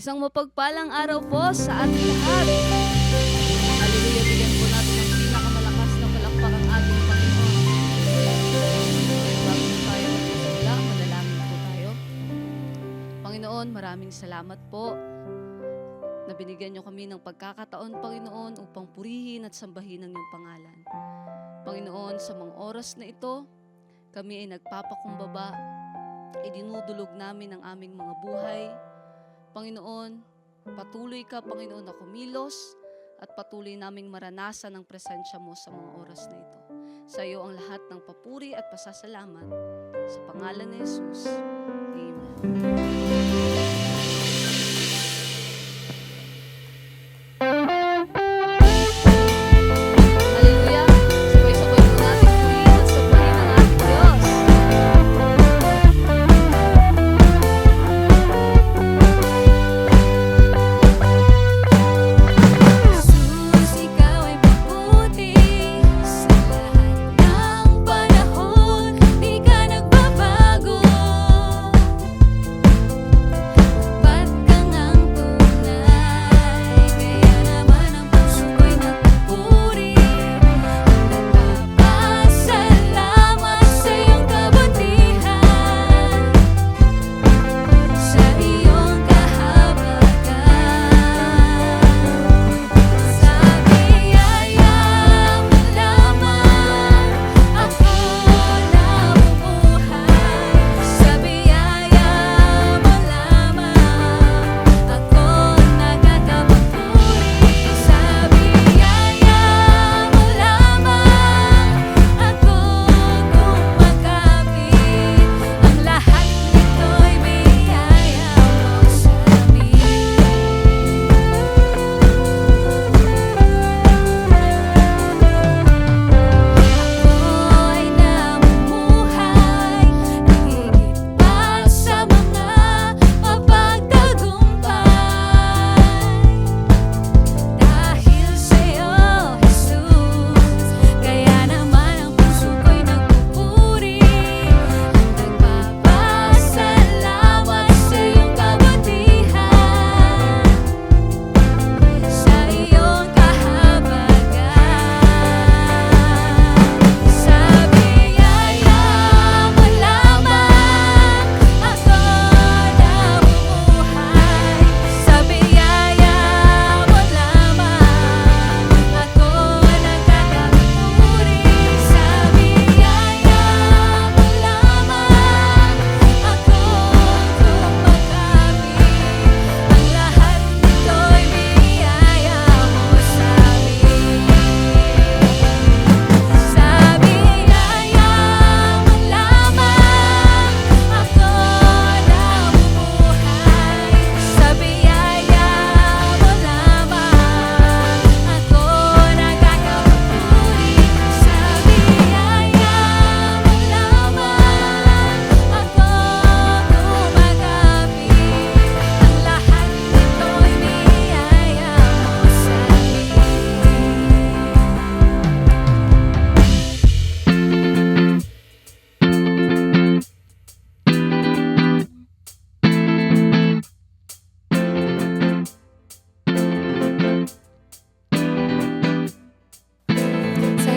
Isang mapagpalang araw po sa ating lahat. Hallelujah, bigyan po natin ang pinakamalakas na palakpak ang ating Panginoon. Bago po tayo magsisimula, manalangin po tayo. Panginoon, maraming salamat po na binigyan niyo kami ng pagkakataon, Panginoon, upang purihin at sambahin ang iyong pangalan. Panginoon, sa mga oras na ito, kami ay nagpapakumbaba, idinudulog namin ang aming mga buhay. Panginoon, patuloy ka, Panginoon, na kumilos at patuloy naming maranasan ang presensya mo sa mga oras na ito. Sa iyo ang lahat ng papuri at pasasalamat. Sa pangalan ni Jesus. Amen.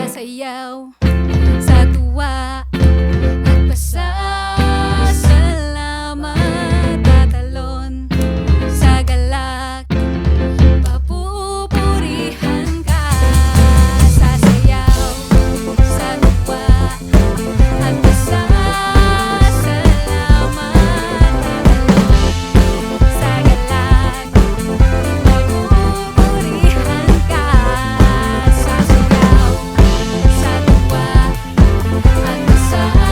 Sayaw sa tuwa at pasasalamat, tatalon sa galak, papupurihan ka. Sasayaw sa tuwa at pasasalamat, tatalon sa galak, papupurihan ka. Sasayaw sa tuwa at pasasalamat.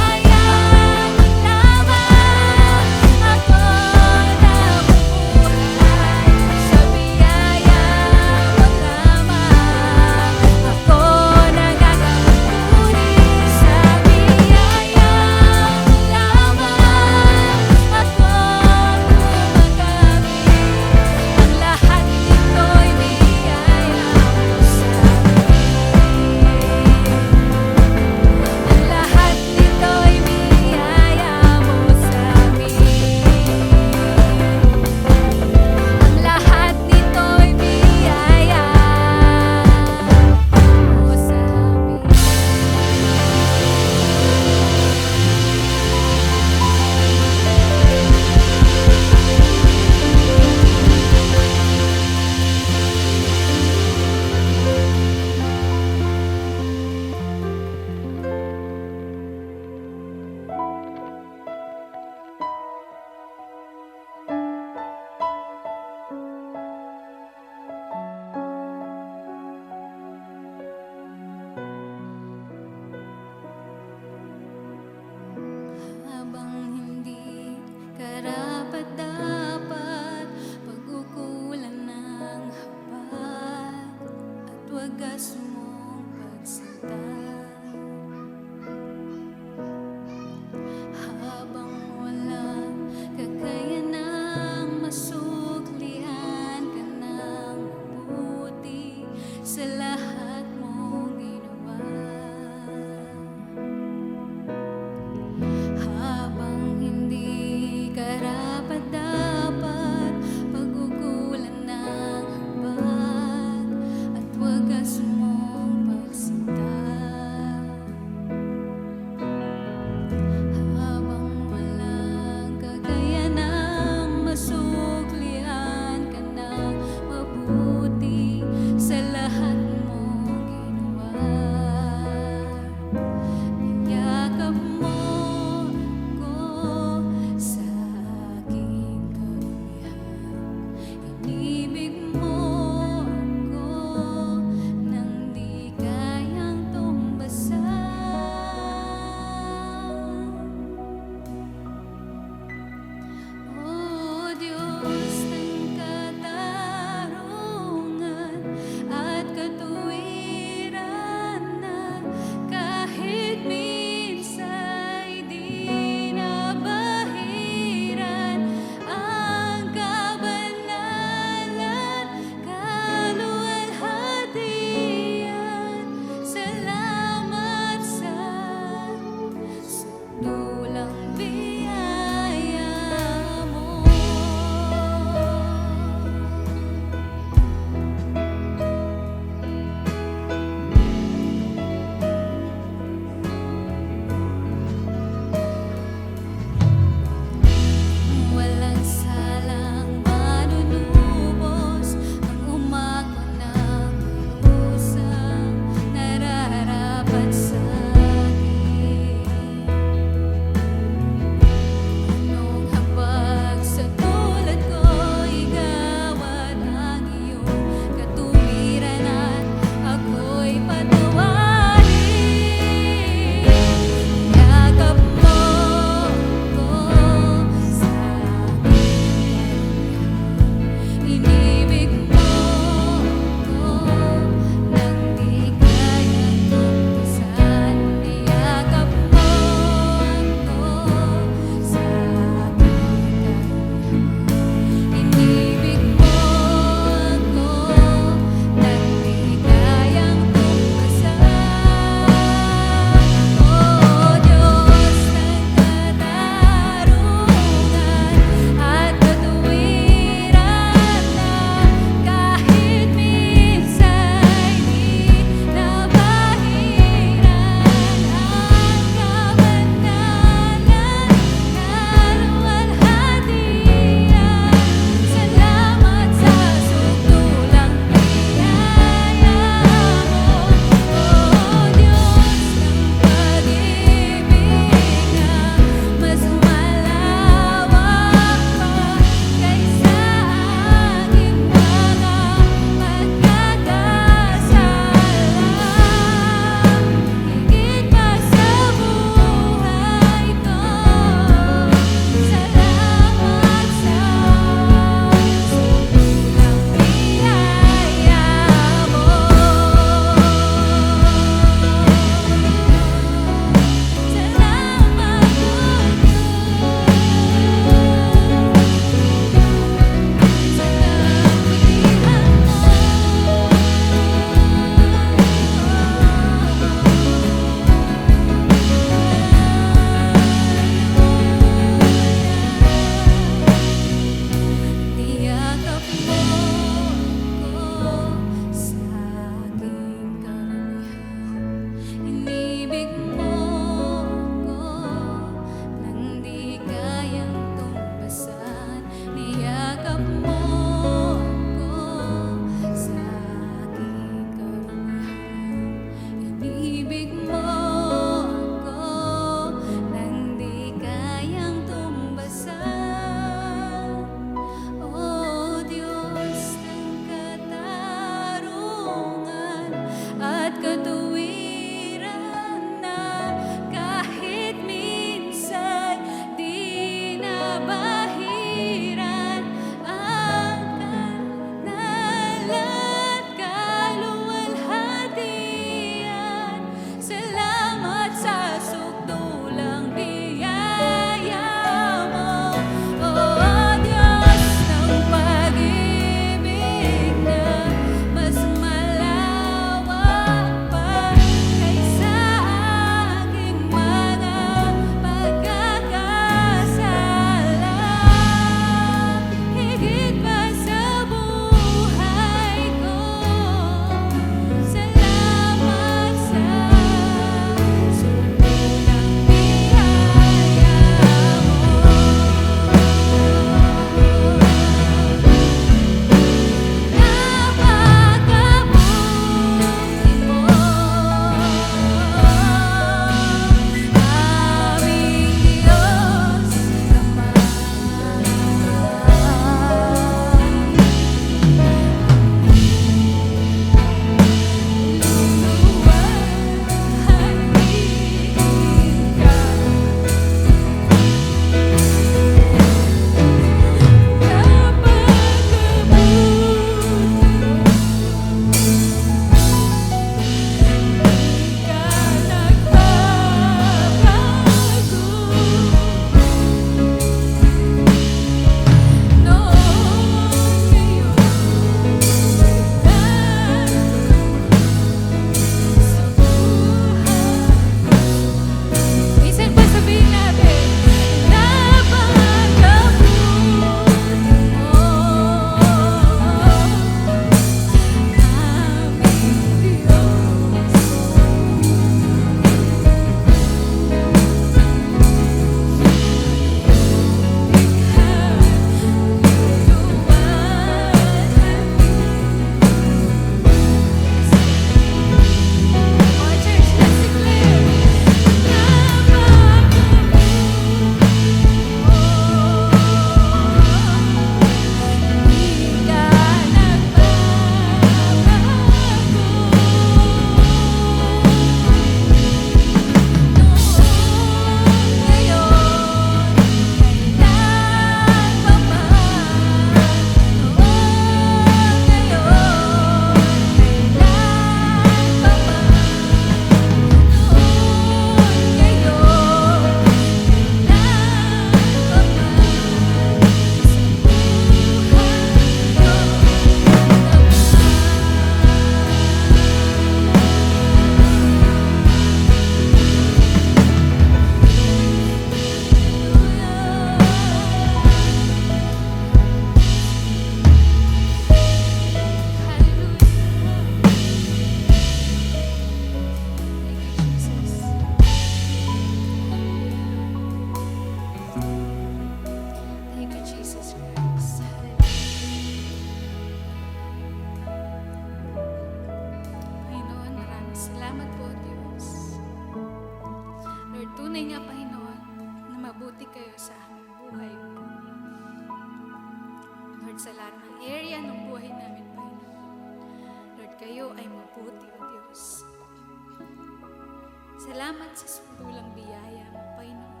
Salamat sa sundulang biyaya mo, Panginoon,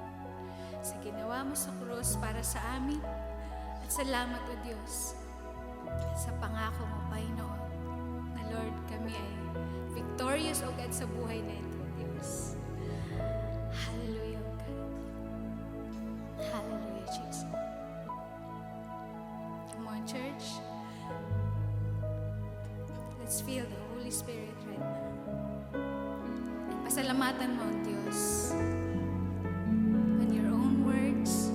sa ginawa mo sa krus para sa amin. At salamat, O Diyos, sa pangako mo, Panginoon, na Lord, kami ay victorious, O God, sa buhay na ito, Diyos. Hallelujah, O God. Hallelujah, Jesus. Come on, church. Let's feel the Holy Spirit right now. And pasalamatan mo ang Diyos. On your own words,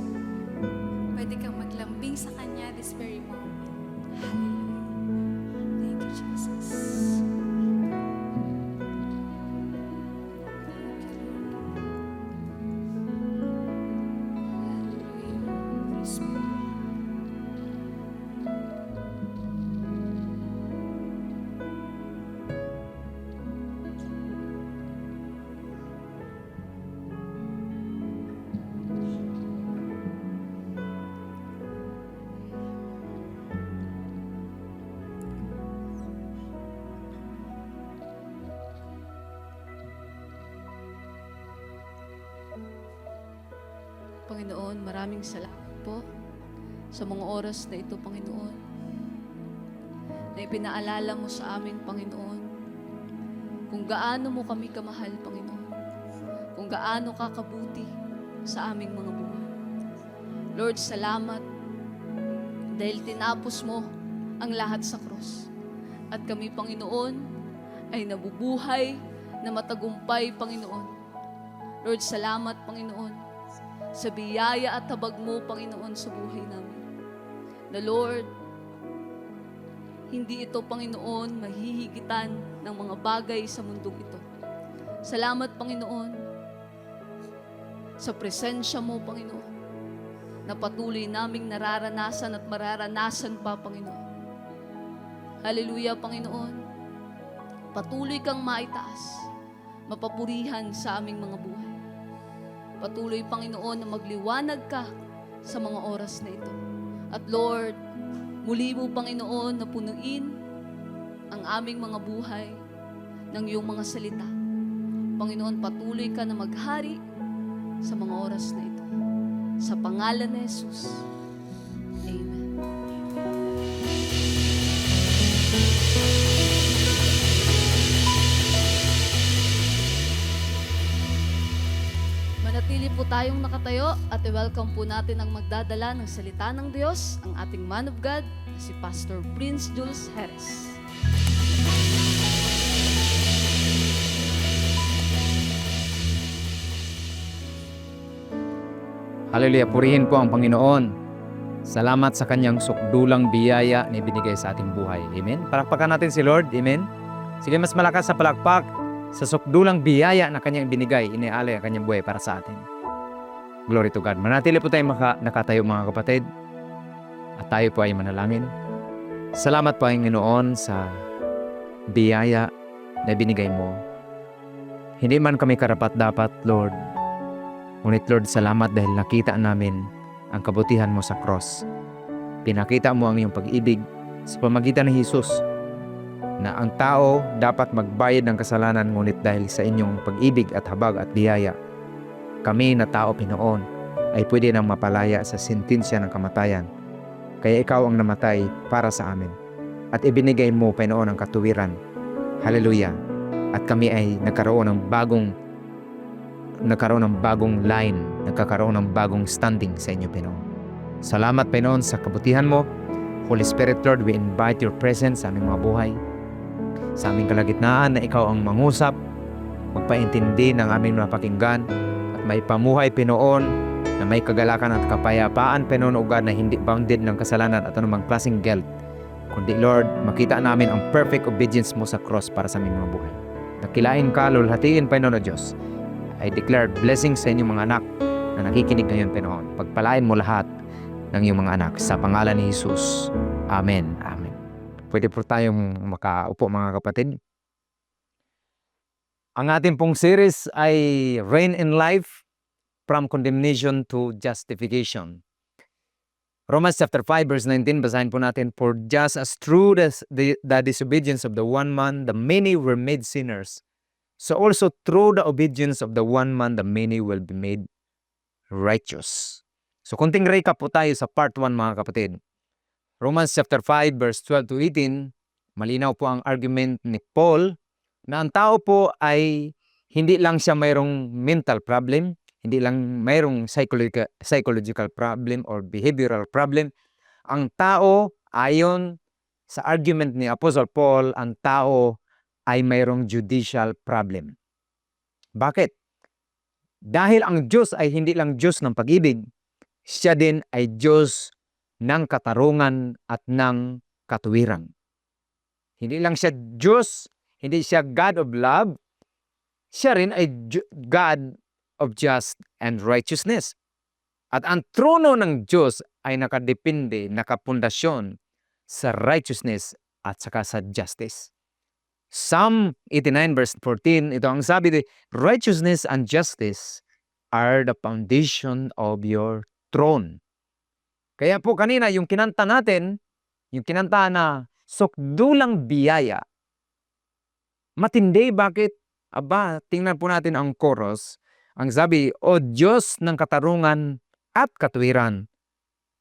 pwede kang maglambing sa Kanya this very moment. Hallelujah. Thank you, Jesus. Thank you, Lord. Hallelujah. Holy Spirit. Panginoon, maraming salamat po sa mga oras na ito, Panginoon, na ipinaalala mo sa amin, Panginoon, kung gaano mo kami kamahal, Panginoon, kung gaano kakabuti sa aming mga buhay. Lord, salamat dahil tinapos mo ang lahat sa krus. At kami, Panginoon, ay nabubuhay na matagumpay, Panginoon. Lord, salamat, Panginoon, sa biyaya at habag mo, Panginoon, sa buhay namin. Na Lord, hindi ito, Panginoon, mahihigitan ng mga bagay sa mundong ito. Salamat, Panginoon, sa presensya mo, Panginoon, na patuloy naming nararanasan at mararanasan pa, Panginoon. Hallelujah, Panginoon. Patuloy kang maitaas, mapapurihan sa aming mga buhay. Patuloy, Panginoon, na magliwanag ka sa mga oras na ito. At Lord, muli mo, Panginoon, na punuin ang aming mga buhay ng iyong mga salita. Panginoon, patuloy ka na maghari sa mga oras na ito. Sa pangalan ni Jesus. Amen. Manatili po tayong nakatayo at i-welcome po natin ang magdadala ng salita ng Diyos, ang ating man of God, si Pastor Prince Jules Jerez. Hallelujah, purihin po ang Panginoon. Salamat sa kanyang sukdulang biyaya na ibinigay sa ating buhay. Amen? Palakpakan natin si Lord. Amen? Sige, mas malakas sa palakpak sa sukdulang biyaya na kanyang ibinigay, inialay ang kanyang buhay para sa atin. Glory to God. Manatili po tayong nakatayo, mga kapatid. At tayo po ay manalangin. Salamat po, Panginoon, sa biyaya na ibinigay mo. Hindi man kami karapat-dapat, Lord. Ngunit, Lord, salamat dahil nakita namin ang kabutihan mo sa cross. Pinakita mo ang iyong pag-ibig sa pamagitan ni Jesus, na ang tao dapat magbayad ng kasalanan, ngunit dahil sa inyong pag-ibig at habag at biyaya, kami na tao, Pinoon, ay pwede nang mapalaya sa sentensya ng kamatayan. Kaya ikaw ang namatay para sa amin. At ibinigay mo, Pinoon, ang katuwiran. Hallelujah. At kami ay nagkaroon ng bagong line, nagkakaroon ng bagong standing sa inyo, Pinoon. Salamat, Pinoon, sa kabutihan mo. Holy Spirit, Lord, we invite your presence sa aming mga buhay, sa aming kalagitnaan, na ikaw ang mangusap, magpaintindi ng aming napakinggan, at may pamuhay, Pinoon, na may kagalakan at kapayapaan, Pinoon, o God, na hindi bounded ng kasalanan at anumang klaseng guilt, kundi, Lord, makita namin ang perfect obedience mo sa cross para sa aming mga buhay. Nakilain ka, lulhatiin, Pinoon o Diyos. I declare blessings sa inyong mga anak na nakikinig ngayon, Pinoon. Pagpalain mo lahat ng iyong mga anak sa pangalan ni Jesus. Amen. Amen. Pwede po tayong makaupo, mga kapatid. Ang ating pong series ay Reign in Life from Condemnation to Justification. Romans chapter 5 verse 19, basahin po natin. For just as through the disobedience of the one man, the many were made sinners, So also through the obedience of the one man, the many will be made righteous. So kunting recap po tayo sa part 1 mga kapatid. Romans chapter 5 verse 12 to 18, malinaw po ang argument ni Paul na ang tao po ay hindi lang siya mayroong mental problem, hindi lang mayroong psychological problem or behavioral problem. Ang tao, ayon sa argument ni Apostle Paul, ang tao ay mayroong judicial problem. Bakit? Dahil ang Diyos ay hindi lang Diyos ng pag-ibig, siya din ay Diyos ng katarungan at ng katuwiran. Hindi lang siya Diyos, hindi siya God of love, siya rin ay God of just and righteousness. At ang trono ng Diyos ay nakadepende, nakapundasyon sa righteousness at saka sa justice. Psalm 89 verse 14, ito ang sabi, righteousness and justice are the foundation of your throne. Kaya po kanina yung kinanta natin, yung kinanta na sukdulang biyaya. Matindi, bakit? Aba, tingnan po natin ang chorus. Ang sabi, O Diyos ng katarungan at katuwiran,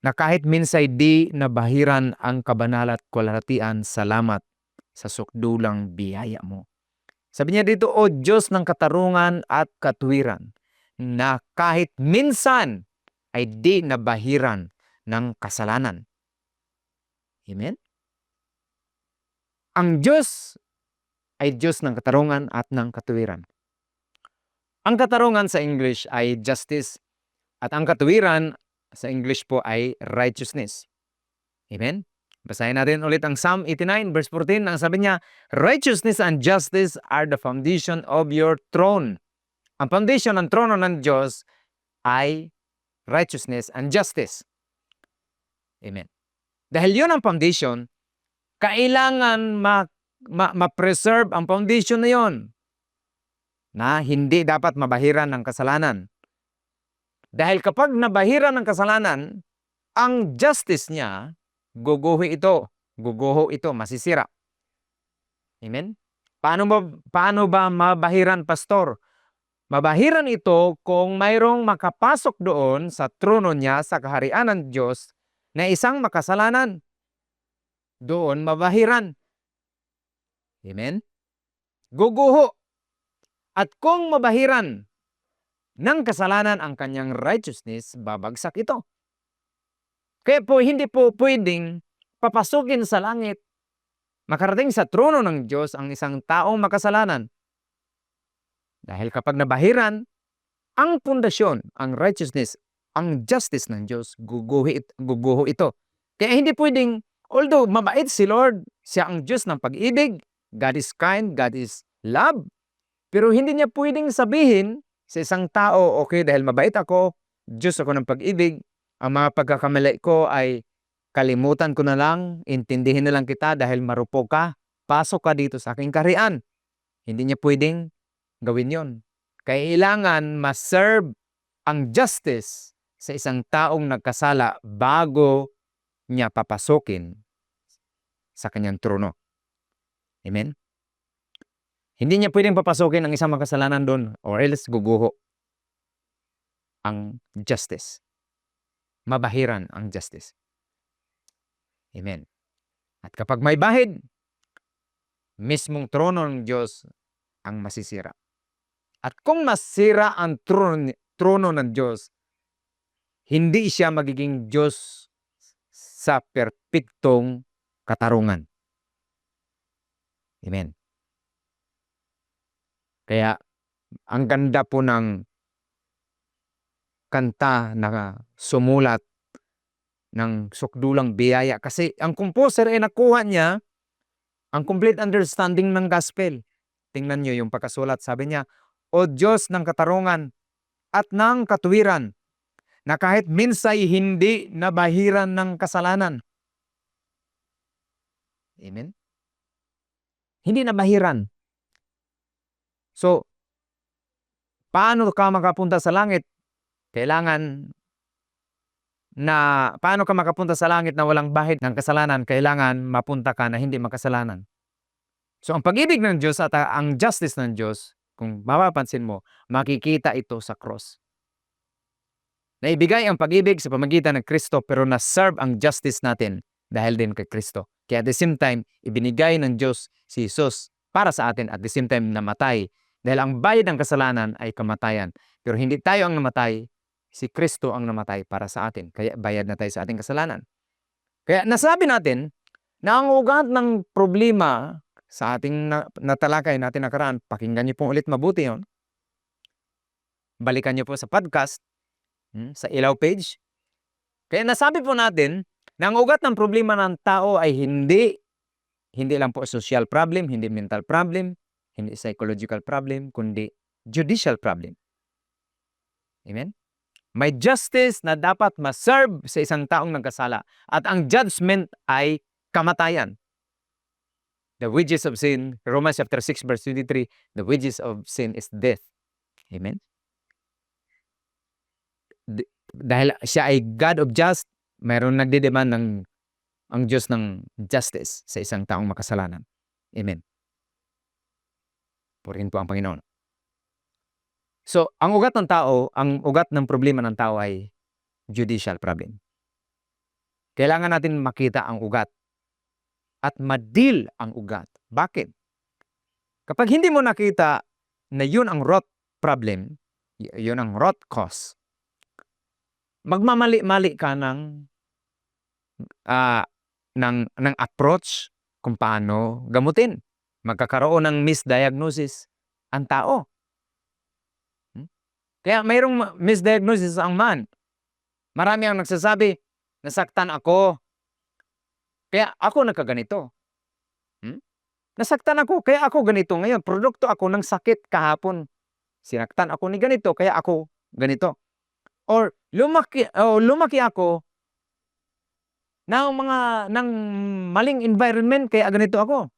na kahit minsay di nabahiran ang kabanal at kaluwalhatian, salamat sa sukdulang biyaya mo. Sabi niya dito, O Diyos ng katarungan at katuwiran, na kahit minsan ay di nabahiran ng kasalanan. Amen? Ang Diyos ay Diyos ng katarungan at ng katuwiran. Ang katarungan sa English ay justice at ang katuwiran sa English po ay righteousness. Amen? Basahin natin ulit ang Psalm 89 verse 14. Ang sabi niya, righteousness and justice are the foundation of your throne. Ang foundation ng trono ng Diyos ay righteousness and justice. Amen. Dahil yun ang foundation, kailangan ma-preserve ang foundation na yun na hindi dapat mabahiran ng kasalanan. Dahil kapag nabahiran ng kasalanan, ang justice niya, guguho ito, masisira. Amen? Paano ba mabahiran, pastor? Mabahiran ito kung mayroong makapasok doon sa trono niya sa kaharian ng Diyos na isang makasalanan. Doon mabahiran. Amen? Guguho. At kung mabahiran ng kasalanan ang kanyang righteousness, babagsak ito. Kaya po hindi po pwedeng papasukin sa langit, makarating sa trono ng Diyos ang isang taong makasalanan. Dahil kapag nabahiran, ang pundasyon, ang righteousness, ang justice ng Diyos, guguho ito. Kaya hindi pwedeng, although mabait si Lord, siya ang Diyos ng pag-ibig, God is kind, God is love, pero hindi niya pwedeng sabihin sa isang tao, okay, dahil mabait ako, Diyos ako ng pag-ibig, ang mga pagkakamali ko ay kalimutan ko na lang, intindihin na lang kita dahil marupok ka, pasok ka dito sa aking kaharian. Hindi niya pwedeng gawin yon. Kailangan ma-serve ang justice sa isang taong nagkasala bago niya papasokin sa kanyang trono. Amen? Hindi niya pwedeng papasokin ang isang makasalanan doon or else guguho ang justice. Mabahiran ang justice. Amen. At kapag may bahid, mismong trono ng Diyos ang masisira. At kung masira ang trono ng Diyos, hindi siya magiging Diyos sa perpektong katarungan. Amen. Kaya, ang ganda po ng kanta na sumulat ng sukdulang biyaya. Kasi ang composer ay nakuha niya ang complete understanding ng gospel. Tingnan niyo yung pagkasulat. Sabi niya, O Diyos ng katarungan at ng katuwiran, na kahit minsay hindi nabahiran ng kasalanan. Amen? Hindi nabahiran. So, paano ka makapunta sa langit? Paano ka makapunta sa langit na walang bahid ng kasalanan? Kailangan mapunta ka na hindi makasalanan. So, ang pag-ibig ng Diyos at ang justice ng Diyos kung mapapansin mo, makikita ito sa cross. Naibigay ang pag-ibig sa pamagitan ng Kristo pero na-serve ang justice natin dahil din kay Kristo. Kaya at the same time, ibinigay ng Diyos si Jesus para sa atin at the same time namatay. Dahil ang bayad ng kasalanan ay kamatayan. Pero hindi tayo ang namatay, si Kristo ang namatay para sa atin. Kaya bayad na tayo sa ating kasalanan. Kaya nasabi natin na ang ugat ng problema sa ating natalakay natin nakaraan, pakinggan niyo po ulit mabuti yon. Balikan niyo po sa podcast, sa Ilaw page. Kaya nasabi po natin na ang ugat ng problema ng tao ay hindi lang po social problem, hindi mental problem, hindi psychological problem, kundi judicial problem. Amen? May justice na dapat ma-serve sa isang taong nagkasala at ang judgment ay kamatayan. The wages of sin, Romans chapter 6 verse 23, the wages of sin is death. Amen? Dahil siya ay God of just, mayroon nagdedemand ang Diyos ng justice sa isang taong makasalanan. Amen. Purihin po ang Panginoon. So, ang ugat ng problema ng tao ay judicial problem. Kailangan natin makita ang ugat at ma-deal ang ugat. Bakit? Kapag hindi mo nakita na yun ang root problem, yun ang root cause, magmamali-mali ka ng approach kung paano gamutin. Magkakaroon ng misdiagnosis ang tao. Kaya mayroong misdiagnosis ang man. Marami ang nagsasabi, nasaktan ako, kaya ako nagkaganito. Nasaktan ako, kaya ako ganito ngayon. Produkto ako ng sakit kahapon. Sinaktan ako ni ganito, kaya ako ganito. Or lumaki ako ng maling environment, kaya ganito ako.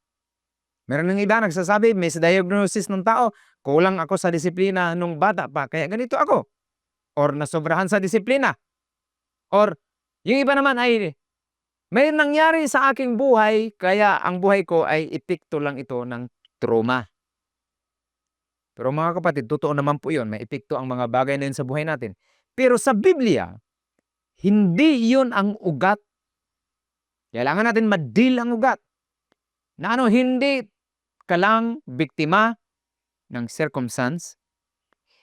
Meron ng iba nagsasabi, misdiagnosis ng tao, kulang ako sa disiplina nung bata pa, kaya ganito ako. Or nasobrahan sa disiplina. Or yung iba naman ay may nangyari sa aking buhay, kaya ang buhay ko ay epekto lang ito ng trauma. Pero mga kapatid, totoo naman po yun. May epekto ang mga bagay na yun sa buhay natin. Pero sa Biblia, hindi yun ang ugat. Kailangan natin ma-deal ang ugat. Na hindi ka lang biktima ng circumstance.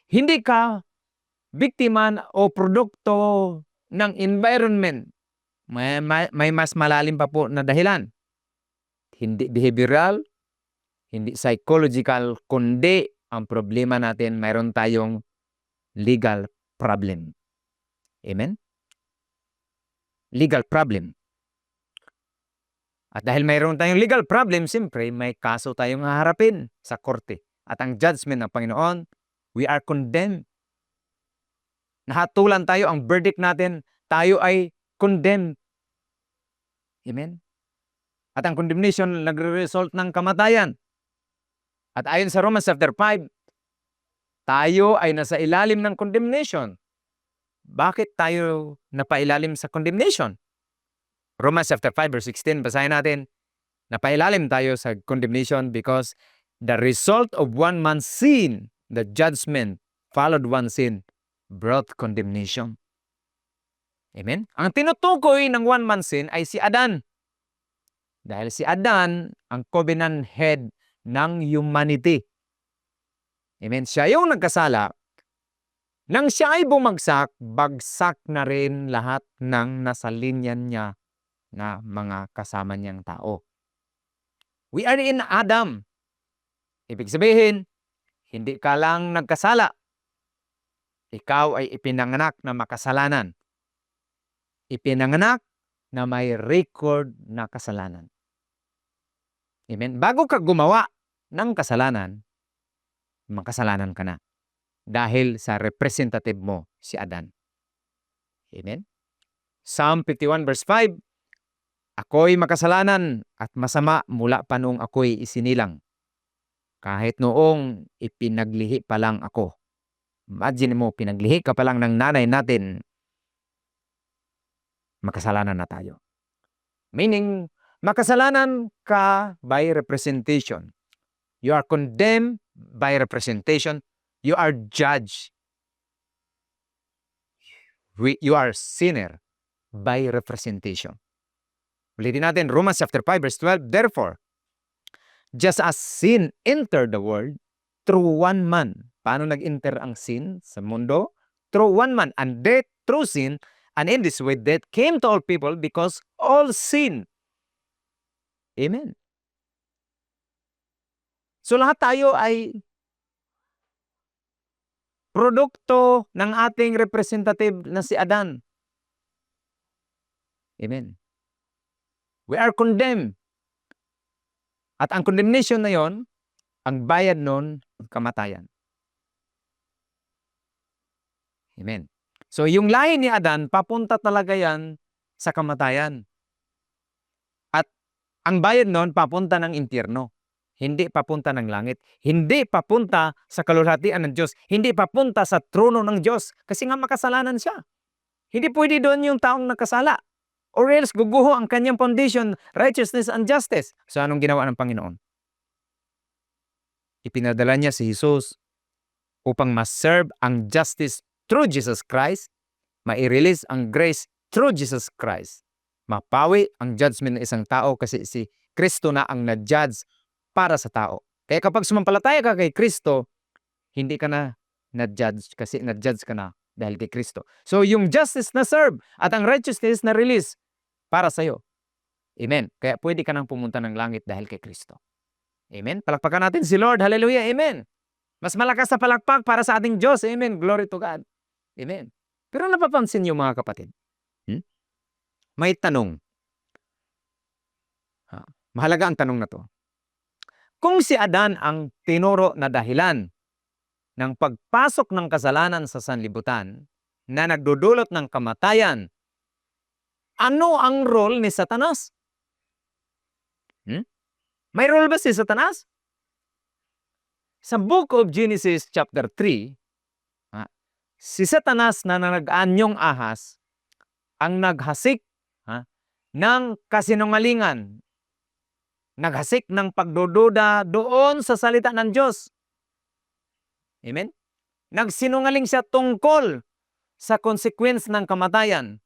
Hindi ka biktima o produkto ng environment. May mas malalim pa po na dahilan. Hindi behavioral, hindi psychological, kundi ang problema natin, mayroon tayong legal problem. Amen? Legal problem. At dahil mayroon tayong legal problem, siyempre may kaso tayong haharapin sa korte. At ang judgment ng Panginoon, we are condemned. Nahatulan tayo, ang verdict natin, tayo ay condemned. Amen? At ang condemnation nagre-result ng kamatayan. At ayon sa Romans chapter 5, tayo ay nasa ilalim ng condemnation. Bakit tayo napailalim sa condemnation? Romans chapter 5 verse 16, basahin natin. Napailalim tayo sa condemnation because the result of one man's sin, the judgment followed one sin, brought condemnation. Amen? Ang tinutukoy ng one man's sin ay si Adan. Dahil si Adan ang covenant head ng humanity. Amen? Siya yung nagkasala. Nang siya ay bumagsak, bagsak na rin lahat ng nasa linya niya na mga kasama niyang tao. We are in Adam. Ibig sabihin, hindi ka lang nagkasala. Ikaw ay ipinanganak na makasalanan. Ipinanganak na may record na kasalanan. Amen? Bago ka gumawa ng kasalanan, makasalanan ka na. Dahil sa representative mo, si Adan. Amen? Psalm 51 verse 5, ako'y makasalanan at masama mula pa noong ako'y isinilang. Kahit noong ipinaglihi pa lang ako. Imagine mo, pinaglihi ka pa lang ng nanay natin, makasalanan na tayo. Meaning, makasalanan ka by representation. You are condemned by representation. You are judged. You are sinner by representation. Ulitin natin, Romans chapter 5 verse 12. Therefore, just as sin entered the world through one man. Paano nag-enter ang sin sa mundo? Through one man. And death through sin. And in this way, death came to all people because all sin. Amen. So lahat tayo ay produkto ng ating representative na si Adan. Amen. We are condemned. At ang condemnation na yon, ang bayad nun, kamatayan. Amen. So yung lahi ni Adan, papunta talaga yan sa kamatayan. At ang bayad nun, papunta ng impyerno. Hindi papunta ng langit. Hindi papunta sa kalulhatian ng Diyos. Hindi papunta sa trono ng Diyos. Kasi nga makasalanan siya. Hindi pwede doon yung taong nakasala. Or else guguho ang kanyang foundation, righteousness and justice. So anong ginawa ng Panginoon? Ipinadala niya si Jesus upang ma-serve ang justice through Jesus Christ, ma-release ang grace through Jesus Christ. Mapawi ang judgment ng isang tao kasi si Kristo na ang na-judge para sa tao. Kaya kapag sumampalataya ka kay Kristo, hindi ka na na-judge kasi na-judge ka na dahil kay Kristo. So yung justice na serve at ang righteousness na release para sa iyo. Amen. Kaya pwede ka nang pumunta ng langit dahil kay Kristo. Amen. Palakpakan natin si Lord. Hallelujah. Amen. Mas malakas na palakpak para sa ating Diyos. Amen. Glory to God. Amen. Pero napapansin niyo mga kapatid, may tanong. Mahalaga ang tanong na to. Kung si Adan ang tinuro na dahilan ng pagpasok ng kasalanan sa sanlibutan na nagdudulot ng kamatayan, ano ang role ni Satanas? May role ba si Satanas? Sa Book of Genesis chapter 3, si Satanas na nag-anyong ahas ang naghasik ng kasinungalingan. Naghasik ng pagdududa doon sa salita ng Diyos. Amen? Nagsinungaling siya tungkol sa consequence ng kamatayan.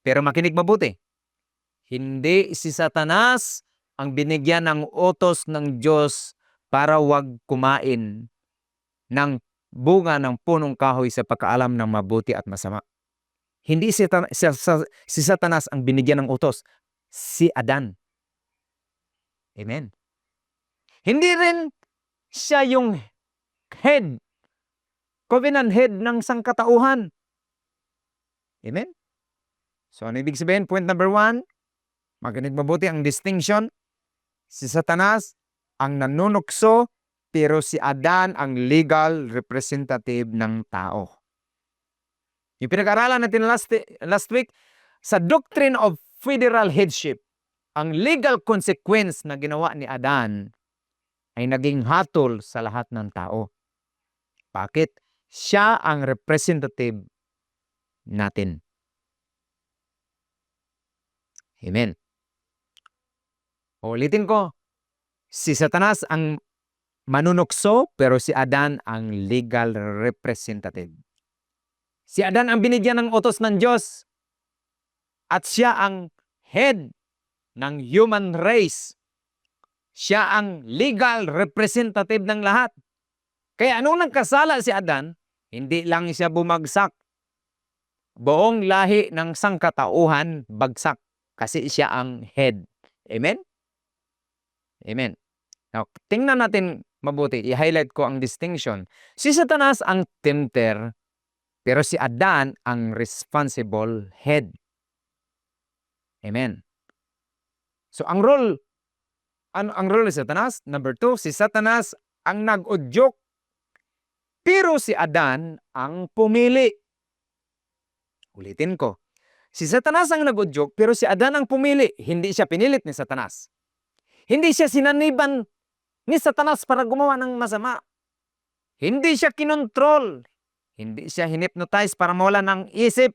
Pero makinig mabuti. Hindi si Satanas ang binigyan ng utos ng Diyos para wag kumain ng bunga ng punong kahoy sa pagkaalam ng mabuti at masama. Hindi si Satanas ang binigyan ng utos. Si Adan. Amen. Hindi rin siya yung head, covenant head ng sangkatauhan. Amen? So, ano ibig sabihin? Point number 1, makinig mabuti ang distinction. Si Satanas ang nanunukso, pero si Adan ang legal representative ng tao. Yung pinag-aralan natin last week, sa doctrine of federal headship, ang legal consequence na ginawa ni Adan ay naging hatol sa lahat ng tao. Bakit? Siya ang representative natin. Amen. Ulitin ko, si Satanas ang manunukso, pero si Adan ang legal representative. Si Adan ang binigyan ng utos ng Diyos at siya ang head ng human race. Siya ang legal representative ng lahat. Kaya anong nagkasala si Adan, hindi lang siya bumagsak. Buong lahi ng sangkatauhan bagsak kasi siya ang head. Amen? Amen. Now, tingnan natin mabuti. I-highlight ko ang distinction. Si Satanas ang tempter, pero si Adan ang responsible head. Amen. So, ang role ni Satanas, number 2, si Satanas ang nag-udyok, pero si Adan ang pumili. Ulitin ko. Si Satanas ang nag-udyok, pero si Adan ang pumili. Hindi siya pinilit ni Satanas. Hindi siya sinaniban ni Satanas para gumawa ng masama. Hindi siya kinontrol. Hindi siya hinipnotize para mawala ng isip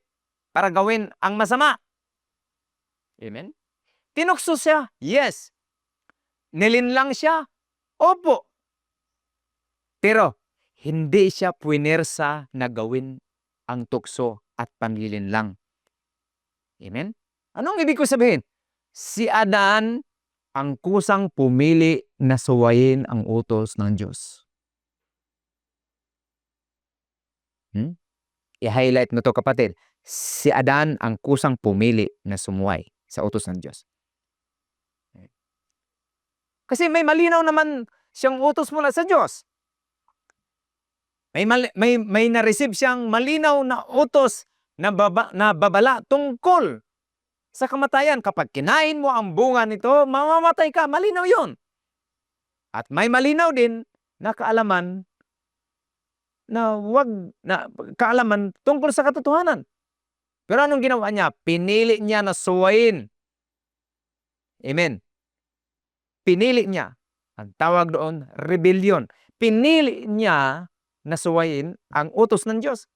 para gawin ang masama. Amen? Tinukso siya? Yes. Nilinlang siya? Opo. Pero hindi siya puwersa na gawin ang tukso at panlilinlang. Amen? Anong ibig ko sabihin? Si Adan ang kusang pumili na suwayin ang utos ng Diyos. I-highlight mo to kapatid. Si Adan ang kusang pumili na sumuway sa utos ng Diyos. Kasi may malinaw naman siyang utos mula sa Diyos. May na-receive siyang malinaw na utos na babala tungkol sa kamatayan. Kapag kinain mo ang bunga nito, mamamatay ka. Malinaw yun. At may malinaw din na kaalaman kaalaman tungkol sa katotohanan. Pero anong ginawa niya? Pinili niya na suwayin. Amen. Pinili niya. Ang tawag doon, rebellion. Pinili niya na suwayin ang utos ng Diyos.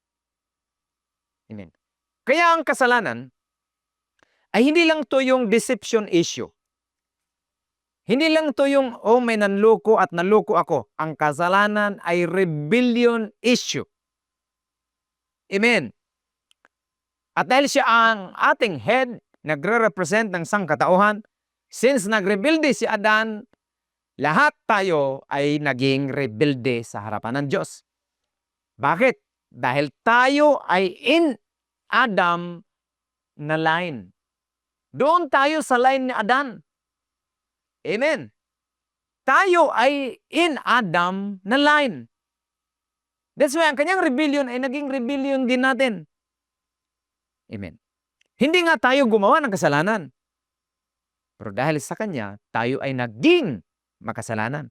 Amen. Kaya ang kasalanan ay hindi lang to yung deception issue. Hindi lang to yung, may nanloko at naloko ako. Ang kasalanan ay rebellion issue. Amen. At dahil siya ang ating head, nagre-represent ng sangkatauhan, since nagrebelde si Adan, lahat tayo ay naging rebelde sa harapan ng Diyos. Bakit? Dahil tayo ay in Adam na line. Doon tayo sa line ni Adan. Amen. Tayo ay in Adam na line. That's why ang kanyang rebellion ay naging rebellion din natin. Amen. Hindi nga tayo gumawa ng kasalanan. Pero dahil sa kanya, tayo ay naging makasalanan.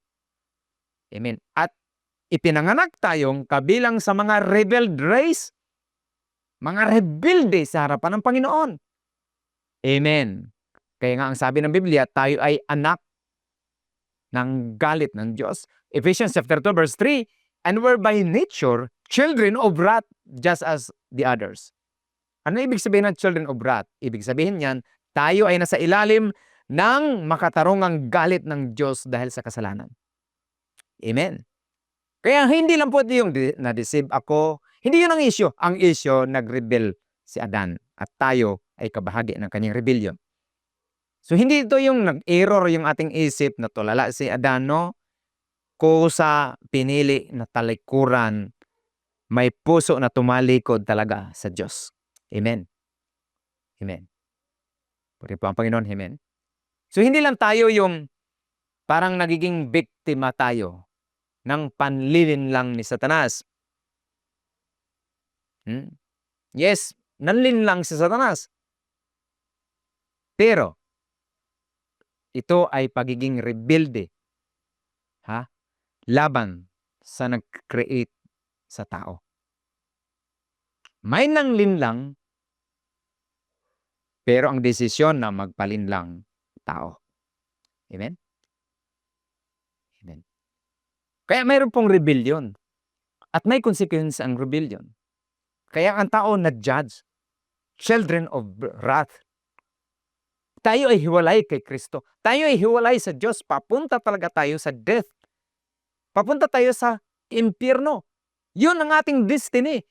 Amen. At ipinanganak tayong kabilang sa mga rebel race, mga rebelde sa harapan ng Panginoon. Amen. Kaya nga ang sabi ng Biblia, tayo ay anak ng galit ng Diyos. Ephesians chapter 2 verse 3, and we're by nature children of wrath just as the others. Ano ibig sabihin ng children of wrath? Ibig sabihin niyan, tayo ay nasa ilalim ng makatarungang galit ng Diyos dahil sa kasalanan. Amen. Kaya hindi lang po yung na-deceive ako. Hindi yun ang issue. Ang issue, nag-rebel si Adan at tayo ay kabahagi ng kanyang rebellion. So hindi ito yung nag-error yung ating isip na tulala si Adan, no? Kusa pinili na talikuran, may puso na tumalikod talaga sa Diyos. Amen. Amen. Puri po ang Panginoon. Amen. So hindi lang tayo yung parang nagiging biktima tayo ng panlilinlang ni Satanas. Yes, nanlinlang si Satanas. Pero ito ay pagiging rebelde laban sa nag-create sa tao. May nanglinlang, pero ang desisyon na magpalinlang tao. Amen? Amen. Kaya mayroon pong rebellion. At may consequence ang rebellion. Kaya ang tao na-judge. Children of wrath. Tayo ay hiwalay kay Kristo. Tayo ay hiwalay sa Diyos. Papunta talaga tayo sa death. Papunta tayo sa impyerno. Yun ang ating destiny.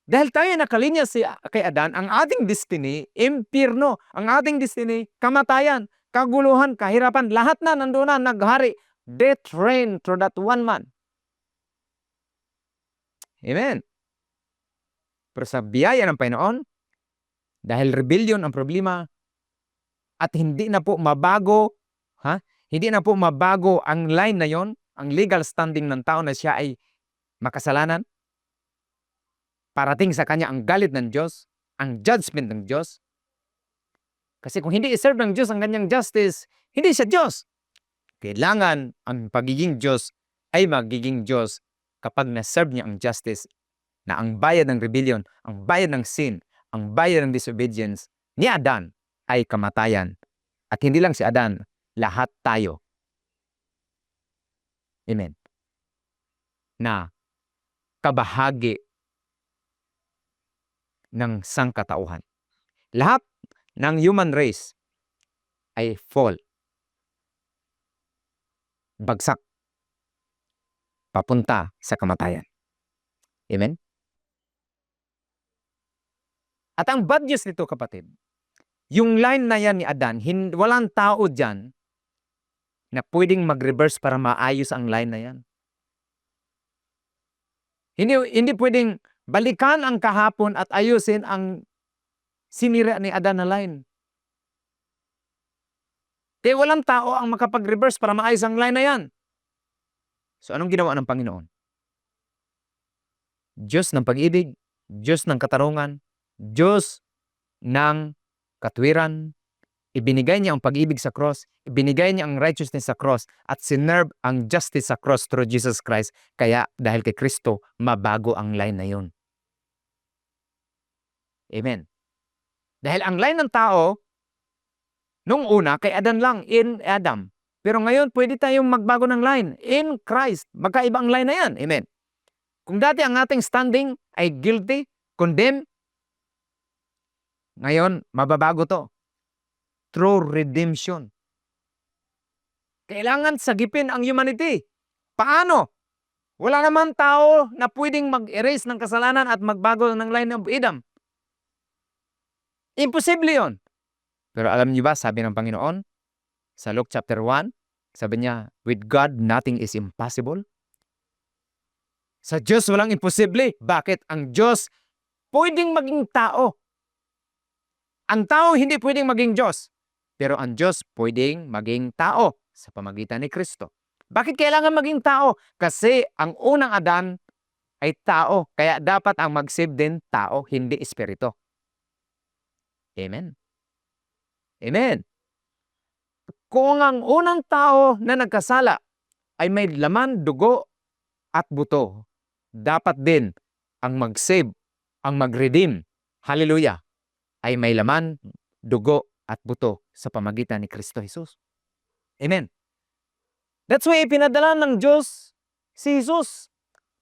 Dahil tayo nakalinya kay Adan, ang ating destiny, impyerno. Ang ating destiny, kamatayan, kaguluhan, kahirapan. Lahat na nandoon na, naghari. Death reign through that one man. Amen. Pero sa biyaya ng Panginoon, dahil rebellion ang problema, at hindi na po mabago, hindi na po mabago ang line na yon, ang legal standing ng tao na siya ay makasalanan. Parating sa kanya ang galit ng Diyos, ang judgment ng Diyos. Kasi kung hindi iserve ng Diyos ang kanyang justice, hindi siya Diyos. Kailangan ang pagiging Diyos ay magiging Diyos kapag na-serve niya ang justice, na ang bayad ng rebellion, ang bayad ng sin, ang bayad ng disobedience ni Adan ay kamatayan. At hindi lang si Adan, lahat tayo. Amen. Na kabahagi ng sangkatauhan. Lahat ng human race ay fall. Bagsak papunta sa kamatayan. Amen? At ang bad news nito, kapatid, yung line na yan ni Adan, walang tao dyan na pwedeng mag-reverse para maayos ang line na yan. Hindi pwedeng balikan ang kahapon at ayusin ang sinira ni Adan na line. Kaya walang tao ang makapag-reverse para maayos ang line na yan. So anong ginawa ng Panginoon? Diyos ng pag-ibig, Diyos ng katarungan, Diyos ng katwiran, ibinigay niya ang pag-ibig sa cross, ibinigay niya ang righteousness sa cross, at sinerve ang justice sa cross through Jesus Christ. Kaya dahil kay Kristo, mabago ang line na yun. Amen. Dahil ang line ng tao, nung una, kay Adan lang, in Adam. Pero ngayon, pwede tayong magbago ng line. In Christ. Magkaiba ang line na yan. Amen. Kung dati ang ating standing ay guilty, condemned, ngayon, mababago to. Through redemption. Kailangan sagipin ang humanity. Paano? Wala naman tao na pwedeng mag-erase ng kasalanan at magbago ng line of Adam. Imposible yon. Pero alam niyo ba, sabi ng Panginoon, sa Luke chapter 1, sabi niya, with God, nothing is impossible. Sa Diyos, walang imposible. Bakit? Ang Diyos, pwedeng maging tao. Ang tao, hindi pwedeng maging Diyos. Pero ang Diyos, pwedeng maging tao sa pamagitan ni Kristo. Bakit kailangan maging tao? Kasi ang unang Adan ay tao. Kaya dapat ang mag-save din tao, hindi espiritu. Amen. Amen. Kung ang unang tao na nagkasala ay may laman, dugo, at buto, dapat din ang mag-save, ang mag-redeem, hallelujah, ay may laman, dugo, at buto sa pamagitan ni Kristo Jesus. Amen. That's why ipinadala ng Diyos si Jesus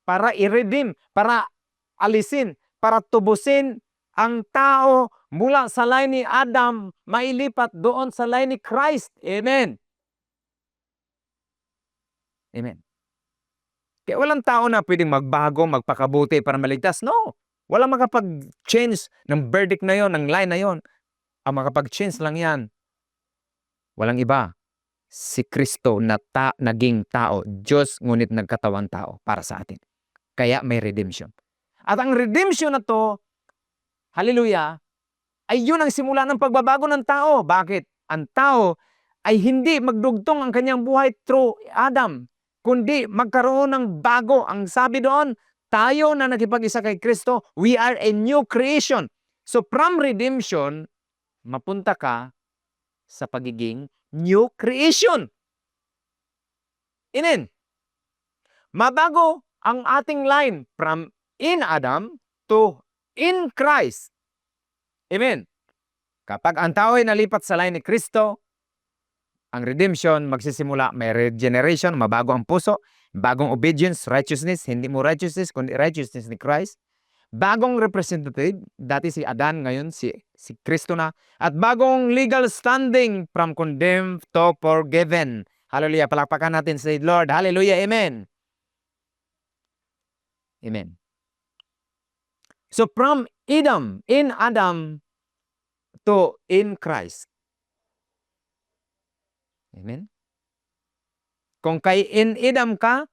para i-redeem, para alisin, para tubusin ang tao mula sa line ni Adam, mailipat doon sa line ni Christ. Amen. Amen. Kaya walang tao na pwedeng magbago, magpakabuti para maligtas. No. Walang makapag-change ng verdict na yon, ng line na yon. Ang makapag-change lang yan. Walang iba. Si Kristo na naging tao. Diyos, ngunit nagkatawan tao para sa atin. Kaya may redemption. At ang redemption na to, hallelujah, ay yun ang simula ng pagbabago ng tao. Bakit? Ang tao ay hindi magdugtong ang kanyang buhay through Adam, kundi magkaroon ng bago. Ang sabi doon, tayo na nakipag-isa kay Kristo, we are a new creation. So from redemption, mapunta ka sa pagiging new creation. Amen. Mabago ang ating line from in Adam to in Christ. Amen. Kapag ang tao ay nalipat sa line ni Kristo, ang redemption magsisimula, may regeneration, mabago ang puso, bagong obedience, righteousness, hindi mo righteousness, kundi righteousness ni Christ. Bagong representative, dati si Adan, ngayon si Kristo na. At bagong legal standing from condemned to forgiven. Hallelujah, palakpakan natin sa Lord. Hallelujah, amen. Amen. So from Adam, in Adam, to in Christ. Amen. Kung kay in Adam ka,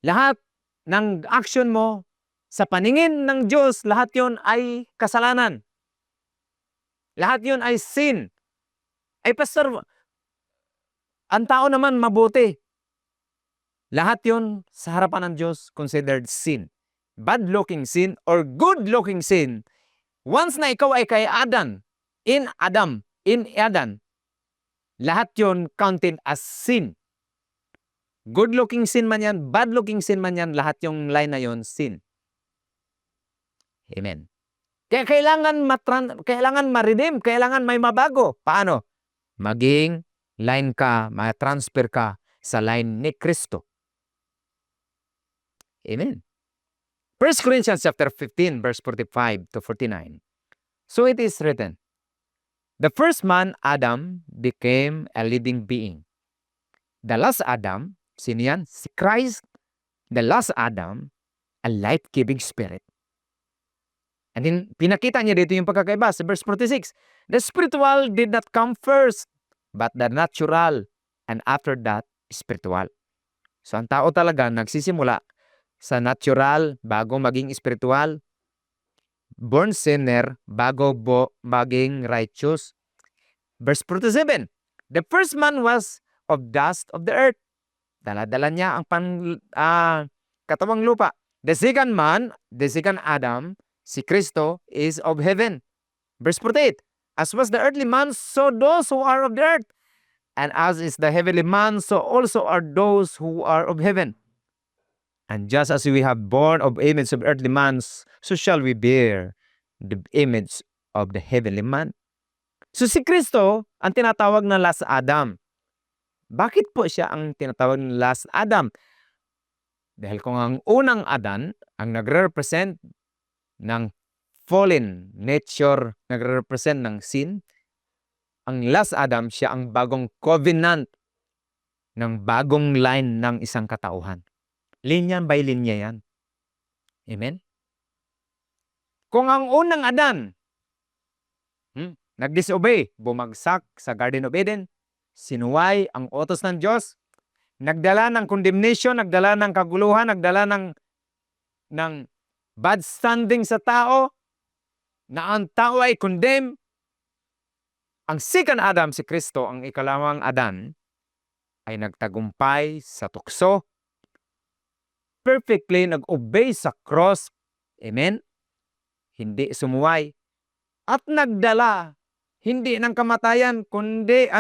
lahat ng action mo, sa paningin ng Diyos, lahat yon ay kasalanan. Lahat yon ay sin. Ay pastor, ang tao naman mabuti. Lahat yon sa harapan ng Diyos considered sin. Bad-looking sin or good-looking sin. Once na ikaw ay kay Adan, in Adam, in Adan, lahat yon counted as sin. Good-looking sin man yan, bad-looking sin man yan, lahat yung line na yon, sin. Amen. Kaya kailangan ma-redeem, kailangan may mabago. Paano? Maging line ka, ma-transfer ka sa line ni Kristo. Amen. 1 Corinthians chapter 15, verse 45 to 49. So it is written, the first man, Adam, became a living being. The last Adam, Sino yan? Si Christ, the last Adam, a life-giving spirit. And then, pinakita niya dito yung pagkakaiba sa verse 46. The spiritual did not come first, but the natural, and after that, spiritual. So, ang tao talaga nagsisimula sa natural bago maging spiritual. Born sinner bago maging righteous. Verse 47. The first man was of dust of the earth. Dala-dala niya ang katawang lupa. The second man, the second Adam, si Kristo, is of heaven. Verse 48. As was the earthly man, so those who are of the earth. And as is the heavenly man, so also are those who are of heaven. And just as we have born of image of earthly man, so shall we bear the image of the heavenly man. So si Kristo ang tinatawag na last Adam. Bakit po siya ang tinatawag na last Adam? Dahil kung ang unang Adan ang nagre-represent ng fallen nature, nagre-represent ng sin, ang last Adam siya ang bagong covenant ng bagong line ng isang katauhan. Linya by linya yan. Amen? Kung ang unang Adan nag-disobey, bumagsak sa Garden of Eden, sinuway ang utos ng Diyos, nagdala ng condemnation, nagdala ng kaguluhan, nagdala ng bad standing sa tao, na ang tao ay condemn. Ang second Adam, si Kristo, ang ikalawang Adan, ay nagtagumpay sa tukso, perfectly nag-obey sa cross, amen? Hindi sumuway, at nagdala, hindi ng kamatayan, kundi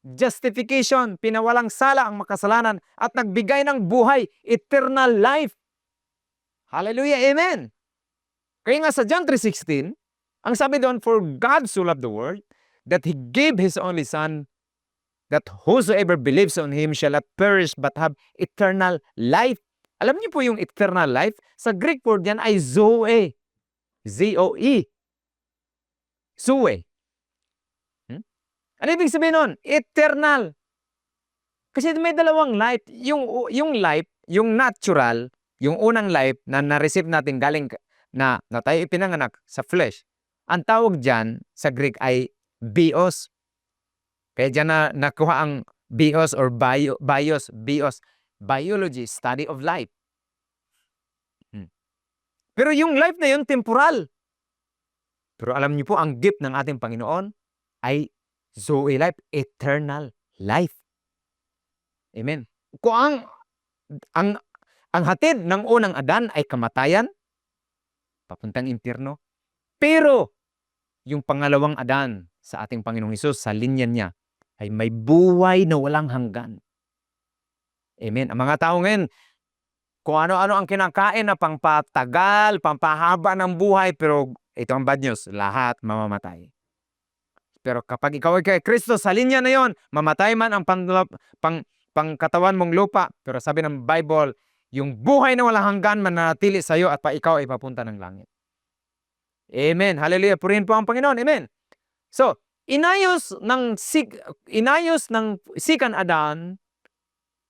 justification, pinawalang sala ang makasalanan, at nagbigay ng buhay, eternal life. Hallelujah, amen! Kaya nga sa John 3:16, ang sabi doon, for God so loved the world, that He gave His only Son, that whosoever believes on Him shall not perish but have eternal life. Alam niyo po yung eternal life? Sa Greek word yan ay zoe. Z-O-E. Zoe. Ano ibig sabihin nun? Eternal. Kasi may dalawang life. Yung life, yung natural, yung unang life na na-receive natin galing na tayo ipinanganak sa flesh. Ang tawag dyan sa Greek ay bios. Kaya dyan na nakuha ang bios or bios, biology, study of life. Pero yung life na yun, temporal. Pero alam niyo po, ang gift ng ating Panginoon ay Zoe life, eternal life. Amen. Kung ang hatid ng unang Adan ay kamatayan, papuntang impyerno. Pero yung pangalawang Adan sa ating Panginoong Hesus, sa linya niya, ay may buhay na walang hanggan. Amen. Ang mga tao ngayon, kung ano-ano ang kinakain na pampatagal, pampahaba ng buhay, pero ito ang bad news, lahat mamamatay. Pero kapag ikaw ay kay Kristo, sa linya na yon, mamatay man ang pangkatawan mong lupa, pero sabi ng Bible, yung buhay na walang hanggan mananatili sa iyo at ikaw ay papunta ng langit. Amen. Hallelujah. Purihin po ang Panginoon. Amen. So, inayos ng second Adan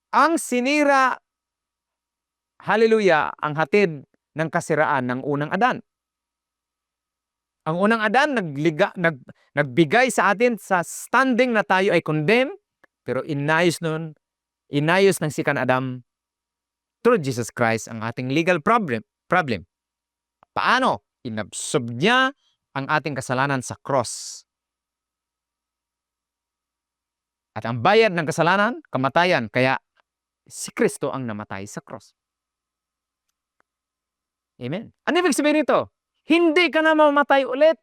ang sinira, hallelujah, ang hatid ng kasiraan ng unang Adan. Ang unang Adan nagbigay sa atin sa standing na tayo ay condemn, pero inayos ng second Adam through Jesus Christ ang ating legal problem. Paano? Inabsorb niya ang ating kasalanan sa cross. At ang bayad ng kasalanan, kamatayan, kaya si Kristo ang namatay sa cross. Amen. Ano ibig sabihin nito? Hindi ka na mamatay ulit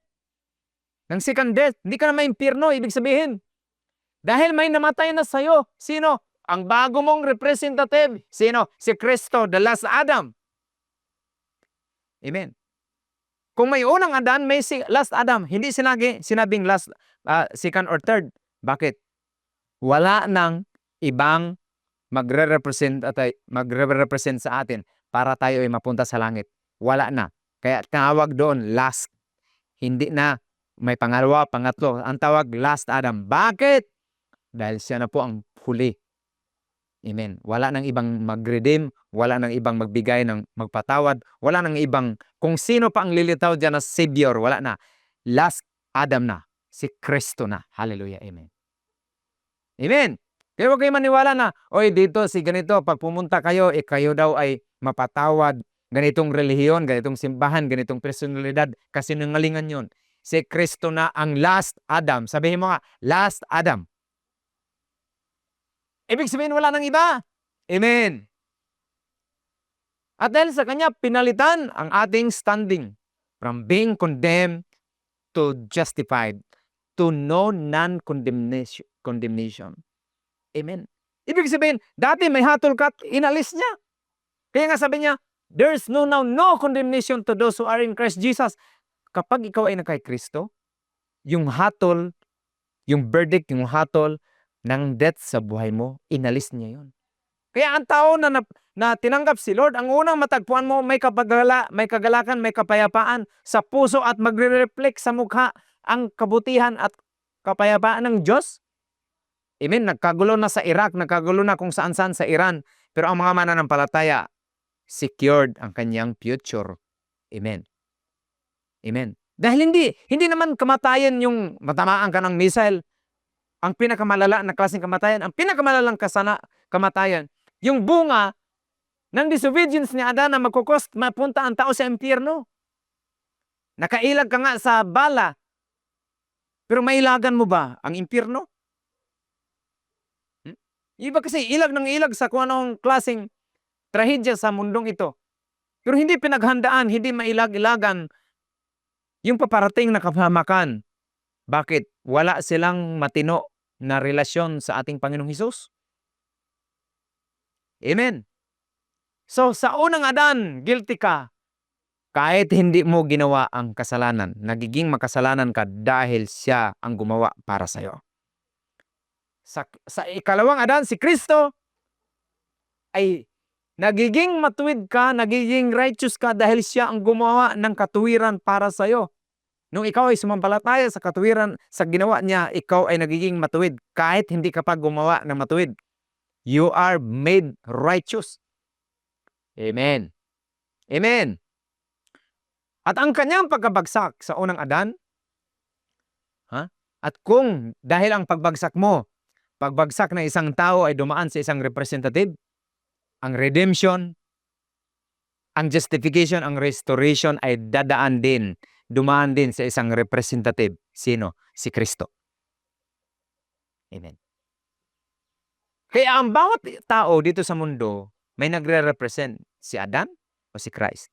ng second death. Hindi ka na maimpyerno, ibig sabihin. Dahil may namatay na sa'yo. Sino? Ang bago mong representative. Sino? Si Kristo, the last Adam. Amen. Kung may unang Adan, may last Adam. Hindi sinabing last, second or third. Bakit? Wala nang ibang magre-represent sa atin para tayo ay mapunta sa langit. Wala na. Kaya tawag doon last. Hindi na may pangalawa, pangatlo. Ang tawag last Adam. Bakit? Dahil siya na po ang huli. Amen. Wala nang ibang mag-redeem, wala nang ibang magbigay ng magpatawad, wala nang ibang kung sino pa ang lilitaw diyan na Savior, wala na. Last Adam na, si Kristo na. Hallelujah. Amen. Amen. Kaya huwag kayo maniwala na, oy, dito si ganito, pag pumunta kayo, kayo daw ay mapatawad. Ganitong relihiyon, ganitong simbahan, ganitong personalidad. Kasi nangalingan yun. Si Kristo na ang last Adam. Sabihin mo nga, last Adam. Ibig sabihin, wala nang iba. Amen. At dahil sa Kanya, pinalitan ang ating standing from being condemned to justified, to no non-condemnation. Amen. Ibig sabihin, dati may hatol ka, inalis niya. Kaya nga sabi niya, there's no condemnation to those who are in Christ Jesus. Kapag ikaw ay kay Kristo, yung hatol, yung verdict, yung hatol ng death sa buhay mo, inalis niya yun. Kaya ang tao na tinanggap si Lord, ang unang matagpuan mo, may kagalakan, may kapayapaan sa puso at magre-reflect sa mukha ang kabutihan at kapayapaan ng Diyos. Amen. Nagkagulo na sa Iraq, nagkagulo na kung saan-saan sa Iran. Pero ang mga mananampalataya, secured ang kanyang future. Amen. Amen. Dahil hindi naman kamatayan yung matamaan ka ng missile. Ang pinakamalala na klaseng kamatayan, ang pinakamalalang kamatayan, yung bunga ng disobedience ni Adan na magkukost mapunta ang tao sa impyerno. Nakailag ka nga sa bala, pero mailagan mo ba ang impyerno? Iba kasi ilag ng ilag sa kung anong klaseng trahedya sa mundong ito. Pero hindi pinaghandaan, hindi mailag-ilagan yung paparating na kapahamakan. Bakit? Wala silang matino na relasyon sa ating Panginoong Hesus. Amen. So, sa unang Adan, guilty ka. Kahit hindi mo ginawa ang kasalanan, nagiging makasalanan ka dahil siya ang gumawa para sa'yo. Sa ikalawang Adan, si Kristo, ay nagiging matuwid ka, nagiging righteous ka dahil siya ang gumawa ng katuwiran para sa'yo. Nung ikaw ay sumampalataya sa katuwiran, sa ginawa niya, ikaw ay nagiging matuwid kahit hindi ka pa gumawa ng matuwid. You are made righteous. Amen. Amen. At ang kanyang pagkabagsak sa unang Adan, at kung dahil ang pagbagsak mo, pagbagsak na isang tao ay dumaan sa isang representative, ang redemption, ang justification, ang restoration ay dumaan din sa isang representative. Sino? Si Kristo. Amen. Kaya ang bawat tao dito sa mundo may nagre-represent si Adan o si Christ.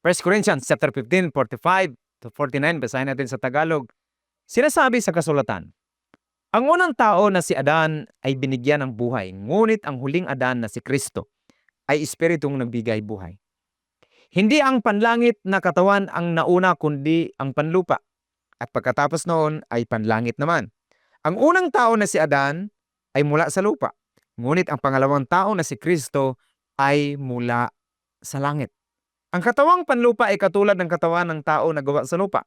1 Corinthians chapter 15, 45 to 49, basahin natin sa Tagalog. Sinasabi sa kasulatan, ang unang tao na si Adan ay binigyan ng buhay, ngunit ang huling Adan na si Kristo ay espiritong nagbigay buhay. Hindi ang panlangit na katawan ang nauna kundi ang panlupa, at pagkatapos noon ay panlangit naman. Ang unang tao na si Adan ay mula sa lupa, ngunit ang pangalawang tao na si Kristo ay mula sa langit. Ang katawang panlupa ay katulad ng katawan ng tao na gawa sa lupa,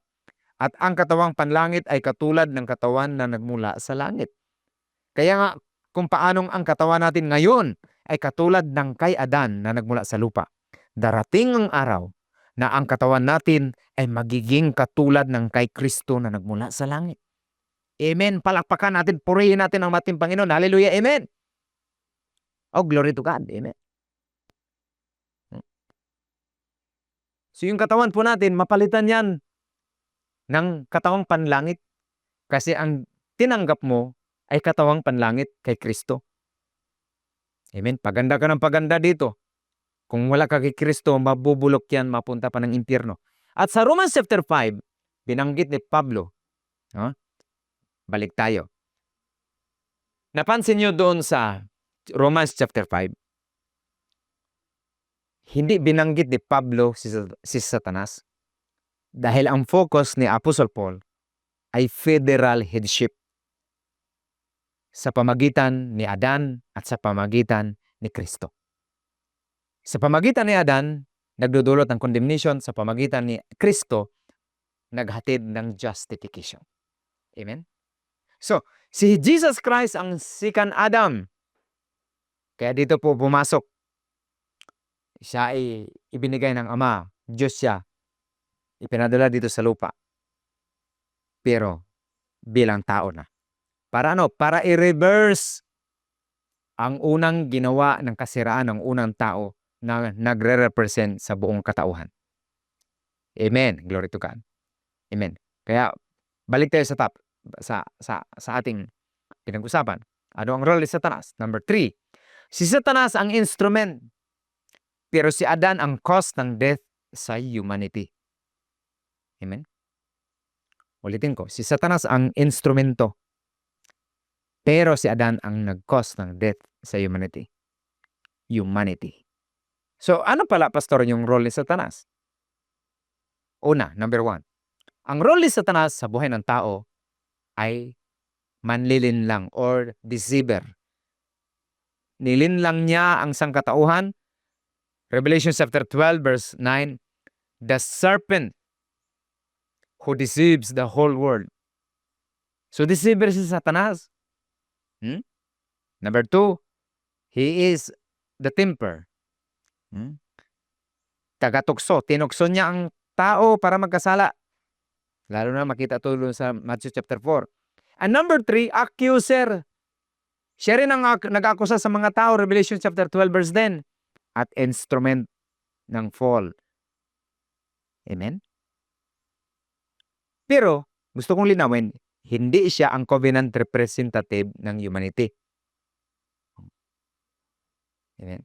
at ang katawang panlangit ay katulad ng katawan na nagmula sa langit. Kaya nga, kung paanong ang katawan natin ngayon ay katulad ng kay Adan na nagmula sa lupa, darating ang araw na ang katawan natin ay magiging katulad ng kay Kristo na nagmula sa langit. Amen. Palakpakan natin, purihin natin ang ating Panginoon. Hallelujah. Amen. Oh, glory to God. Amen. So yung katawan po natin, mapalitan yan ng katawang panlangit. Kasi ang tinanggap mo ay katawang panlangit kay Kristo. Amen. Paganda ka ng paganda dito. Kung wala ka kay Kristo, mabubulok yan, mapunta pa ng impyerno. At sa Romans chapter 5, binanggit ni Pablo, balik tayo. Napansin nyo doon sa Romans chapter 5, hindi binanggit ni Pablo si Satanas dahil ang focus ni Apostle Paul ay federal headship sa pamagitan ni Adan at sa pamagitan ni Kristo. Sa pamagitan ni Adan, nagdudulot ng condemnation. Sa pamagitan ni Kristo, naghatid ng justification. Amen? So, si Jesus Christ ang second Adam. Kaya dito po pumasok. Siya ay ibinigay ng Ama. Diyos siya. Ipinadala dito sa lupa. Pero bilang tao na. Para ano? Para i-reverse ang unang ginawa ng kasiraan ng unang tao na nagre-represent sa buong katauhan. Amen. Glory to God. Amen. Kaya balik tayo sa ating pinag-usapan. Ano ang role ni Satanas? Number 3. Si Satanas ang instrument, pero si Adan ang cause ng death sa humanity. Amen. Ulitin ko, si Satanas ang instrumento, pero si Adan ang nag-cause ng death sa humanity. Humanity. So, ano pala, Pastor, yung role ni Satanas? Una, number 1. Ang role ni Satanas sa buhay ng tao ay manlilinlang or deceiver. Nilinlang niya ang sangkatauhan. Revelation chapter 12 verse 9, the serpent who deceives the whole world. So, deceiver si Satanas. Number 2, he is the tempter. Taga-tukso. Tinukso niya ang tao para magkasala. Lalo na makita ito sa Matthew chapter 4. And number 3, accuser. Siya rin ang nag-akusa sa mga tao, Revelation chapter 12 verse 10. At instrument ng fall. Amen? Pero, gusto kong linawin, hindi siya ang covenant representative ng humanity. Amen?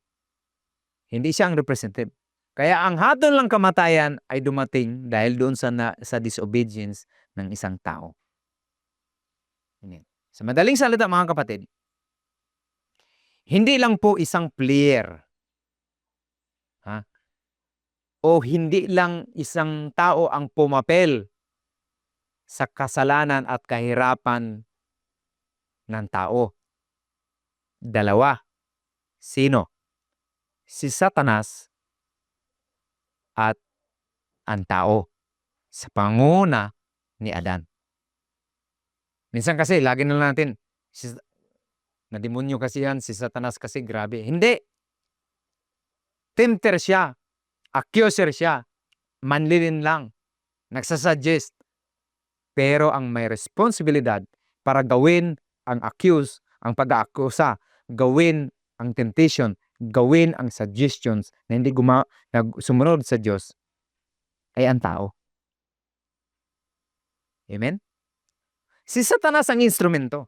Hindi siya ang representative. Kaya ang hatol ng kamatayan ay dumating dahil doon sa disobedience ng isang tao. Amen. Sa madaling salita, mga kapatid, hindi lang po isang player, o hindi lang isang tao ang pumapel sa kasalanan at kahirapan ng tao. Dalawa. Sino? Si Satanas at ang tao sa panguna ni Adan. Minsan kasi, lagi na lang natin, na demonyo kasi yan, si Satanas kasi grabe. Hindi. Tempter siya. Accuser siya. Manlilin lang. Nagsasuggest. Pero ang may responsibilidad para gawin ang accuse, ang pag-aakusa, gawin ang temptation, gawin ang suggestions na hindi sumunod sa Diyos, ay ang tao. Amen? Si Satanas ang instrumento.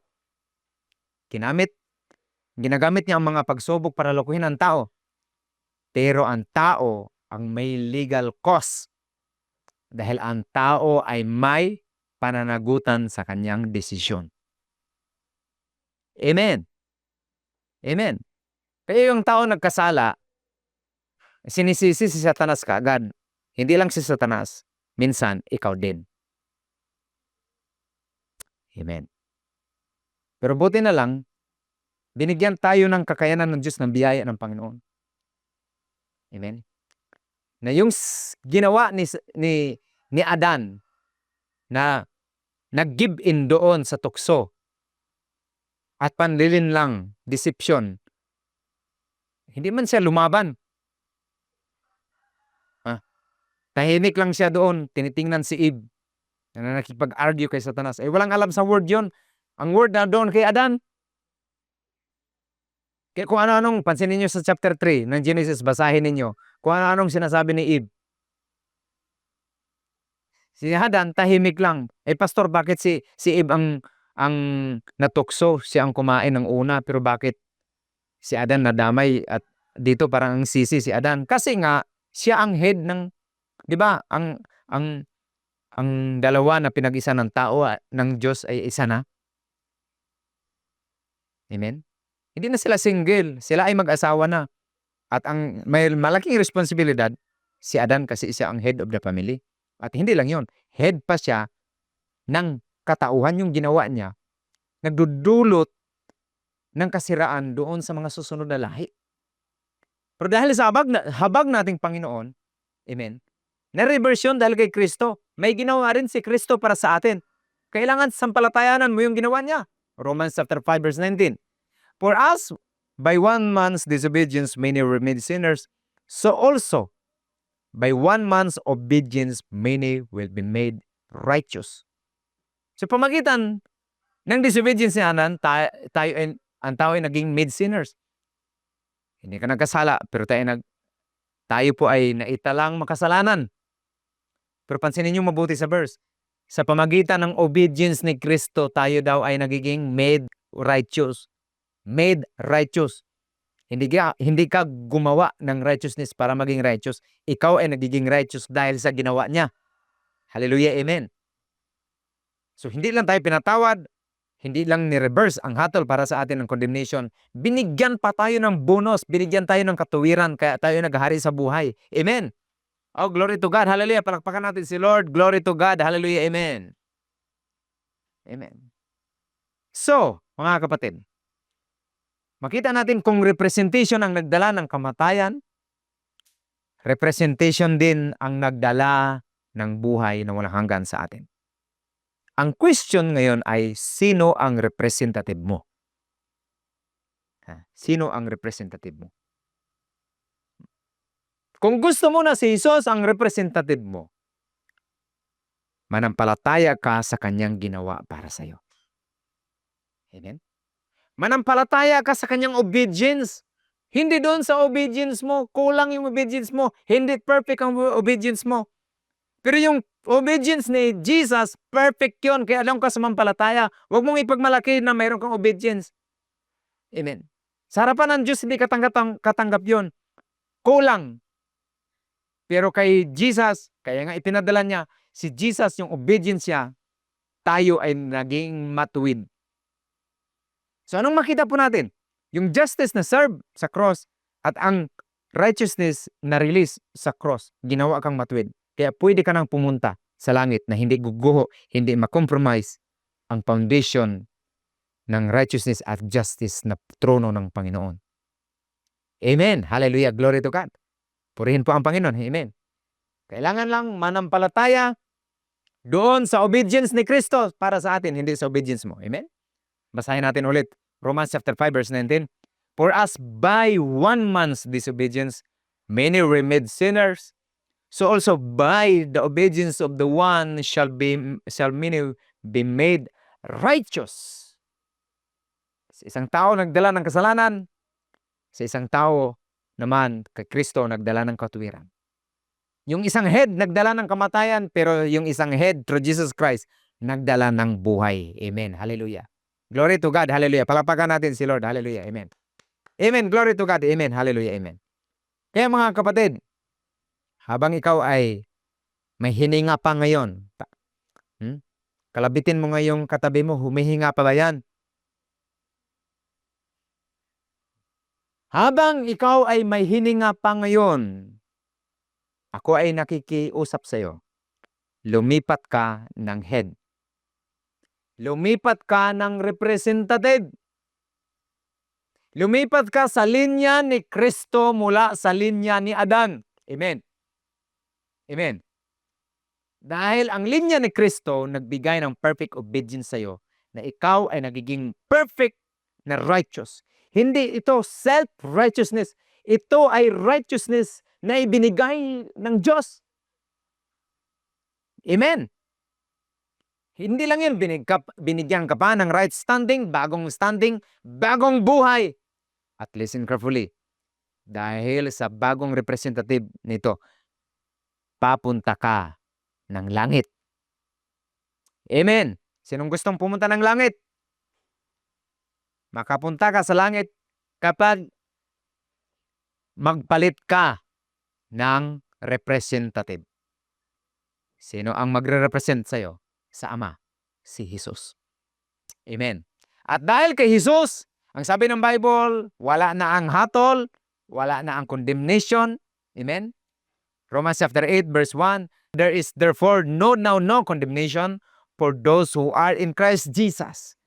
Ginagamit niya ang mga pagsubok para lokohin ang tao. Pero ang tao ang may legal cause. Dahil ang tao ay may pananagutan sa kanyang desisyon. Amen. Amen. Kaya yung tao nagkasala, sinisisi si Satanas kaagad. Hindi lang si Satanas, minsan ikaw din. Amen. Pero buti na lang, binigyan tayo ng kakayanan ng Diyos ng biyaya ng Panginoon. Amen. Na yung ginawa ni Adan na nag-give in doon sa tukso at panlilin lang, deception, hindi man siya lumaban. Tahimik lang siya doon, tinitingnan si Eve na nakipag-argue kay Satanas. Walang alam sa word yon. Ang word na doon kay Adan. Kaya kung ano-anong, pansinin niyo sa chapter 3 ng Genesis, basahin ninyo. Kung ano-anong sinasabi ni Eve. Si Adan, tahimik lang. Pastor, bakit si Eve ang natukso, siya ang kumain ng una, pero bakit si Adan nadamay at dito parang ang sisi si Adan? Kasi nga, siya ang head ng, di ba, ang dalawa na pinag-isa ng tao, ng Diyos ay isa na. Amen? Hindi na sila single. Sila ay mag-asawa na. At ang may malaking responsibilidad, si Adan kasi siya ang head of the family. At hindi lang yon, head pa siya ng katauhan yung ginawa niya. Nagdudulot ng kasiraan doon sa mga susunod na lahi. Pero dahil sa habag nating Panginoon, amen, na-reverse yun dahil kay Kristo. May ginawa rin si Kristo para sa atin. Kailangan sampalatayanan mo yung ginawa niya. Romans chapter 5 verse 19. For as by one man's disobedience many were made sinners, so also by one man's obedience many will be made righteous. Sa pamagitan ng disobedience ni Anan, ang tao ay naging made sinners. Hindi ka nagkasala, pero tayo po ay naitalang makasalanan. Pero pansinin niyo mabuti sa verse. Sa pamagitan ng obedience ni Kristo, tayo daw ay nagiging made righteous. Made righteous. Hindi ka gumawa ng righteousness para maging righteous. Ikaw ay nagiging righteous dahil sa ginawa niya. Hallelujah, amen. So hindi lang tayo pinatawad, hindi lang ni-reverse ang hatol para sa atin ng condemnation. Binigyan pa tayo ng bonus, binigyan tayo ng katuwiran, kaya tayo naghahari sa buhay. Amen. Oh, glory to God. Hallelujah. Palakpakan natin si Lord. Glory to God. Hallelujah. Amen. Amen. So, mga kapatid, makita natin kung representation ang nagdala ng kamatayan, representation din ang nagdala ng buhay na walang hanggan sa atin. Ang question ngayon ay, sino ang representative mo? Sino ang representative mo? Kung gusto mo na si Jesus ang representative mo, manampalataya ka sa kanyang ginawa para sa iyo. Amen? Manampalataya ka sa kanyang obedience. Hindi doon sa obedience mo, kulang yung obedience mo, hindi perfect ang obedience mo. Pero yung obedience ni Jesus, perfect yun. Kaya alam ka sa mampalataya, huwag mong ipagmalaki na mayroon kang obedience. Amen. Sa harapan ng Diyos, hindi katanggap yun. Kulang. Pero kay Jesus, kaya nga ipinadala niya, si Jesus, yung obedience niya, tayo ay naging matuwid. So anong makita po natin? Yung justice na serve sa cross at ang righteousness na release sa cross, ginawa kang matuwid. Kaya pwede ka nang pumunta sa langit na hindi guguho, hindi makompromise ang foundation ng righteousness at justice na trono ng Panginoon. Amen. Hallelujah. Glory to God. Purihin po ang Panginoon. Amen. Kailangan lang manampalataya doon sa obedience ni Kristo para sa atin, hindi sa obedience mo. Amen? Basahin natin ulit. Romans chapter 5 verse 19. For as by one man's disobedience, many were made sinners, so also by the obedience of the one shall many be made righteous. Sa isang tao nagdala ng kasalanan, sa isang tao naman kay Kristo nagdala ng katuwiran. Yung isang head nagdala ng kamatayan, pero yung isang head through Jesus Christ nagdala ng buhay. Amen. Hallelujah. Glory to God. Hallelujah. Palapakan natin si Lord. Hallelujah. Amen. Amen. Glory to God. Amen. Hallelujah. Amen. Kaya mga kapatid, habang ikaw ay may hininga pa ngayon, kalabitin mo ngayong katabi mo, humihinga pa ba yan? Habang ikaw ay may hininga pa ngayon, ako ay nakikiusap sa iyo. Lumipat ka ng head. Lumipat ka ng representative. Lumipat ka sa linya ni Kristo mula sa linya ni Adan. Amen. Amen. Dahil ang linya ni Kristo nagbigay ng perfect obedience sa iyo, na ikaw ay nagiging perfect na righteous. Hindi ito self-righteousness. Ito ay righteousness na ibinigay ng Diyos. Amen. Hindi lang yun, binigyan ka pa ng right standing, bagong buhay. At listen carefully. Dahil sa bagong representative nito, papunta ka ng langit. Amen. Sinong gustong pumunta ng langit? Makapunta ka sa langit kapag magpalit ka ng representative. Sino ang magre-represent sa iyo? Sa Ama, si Jesus. Amen. At dahil kay Jesus, ang sabi ng Bible, wala na ang hatol, wala na ang condemnation. Amen. Romans chapter 8 verse 1, there is therefore no condemnation for those who are in Christ Jesus.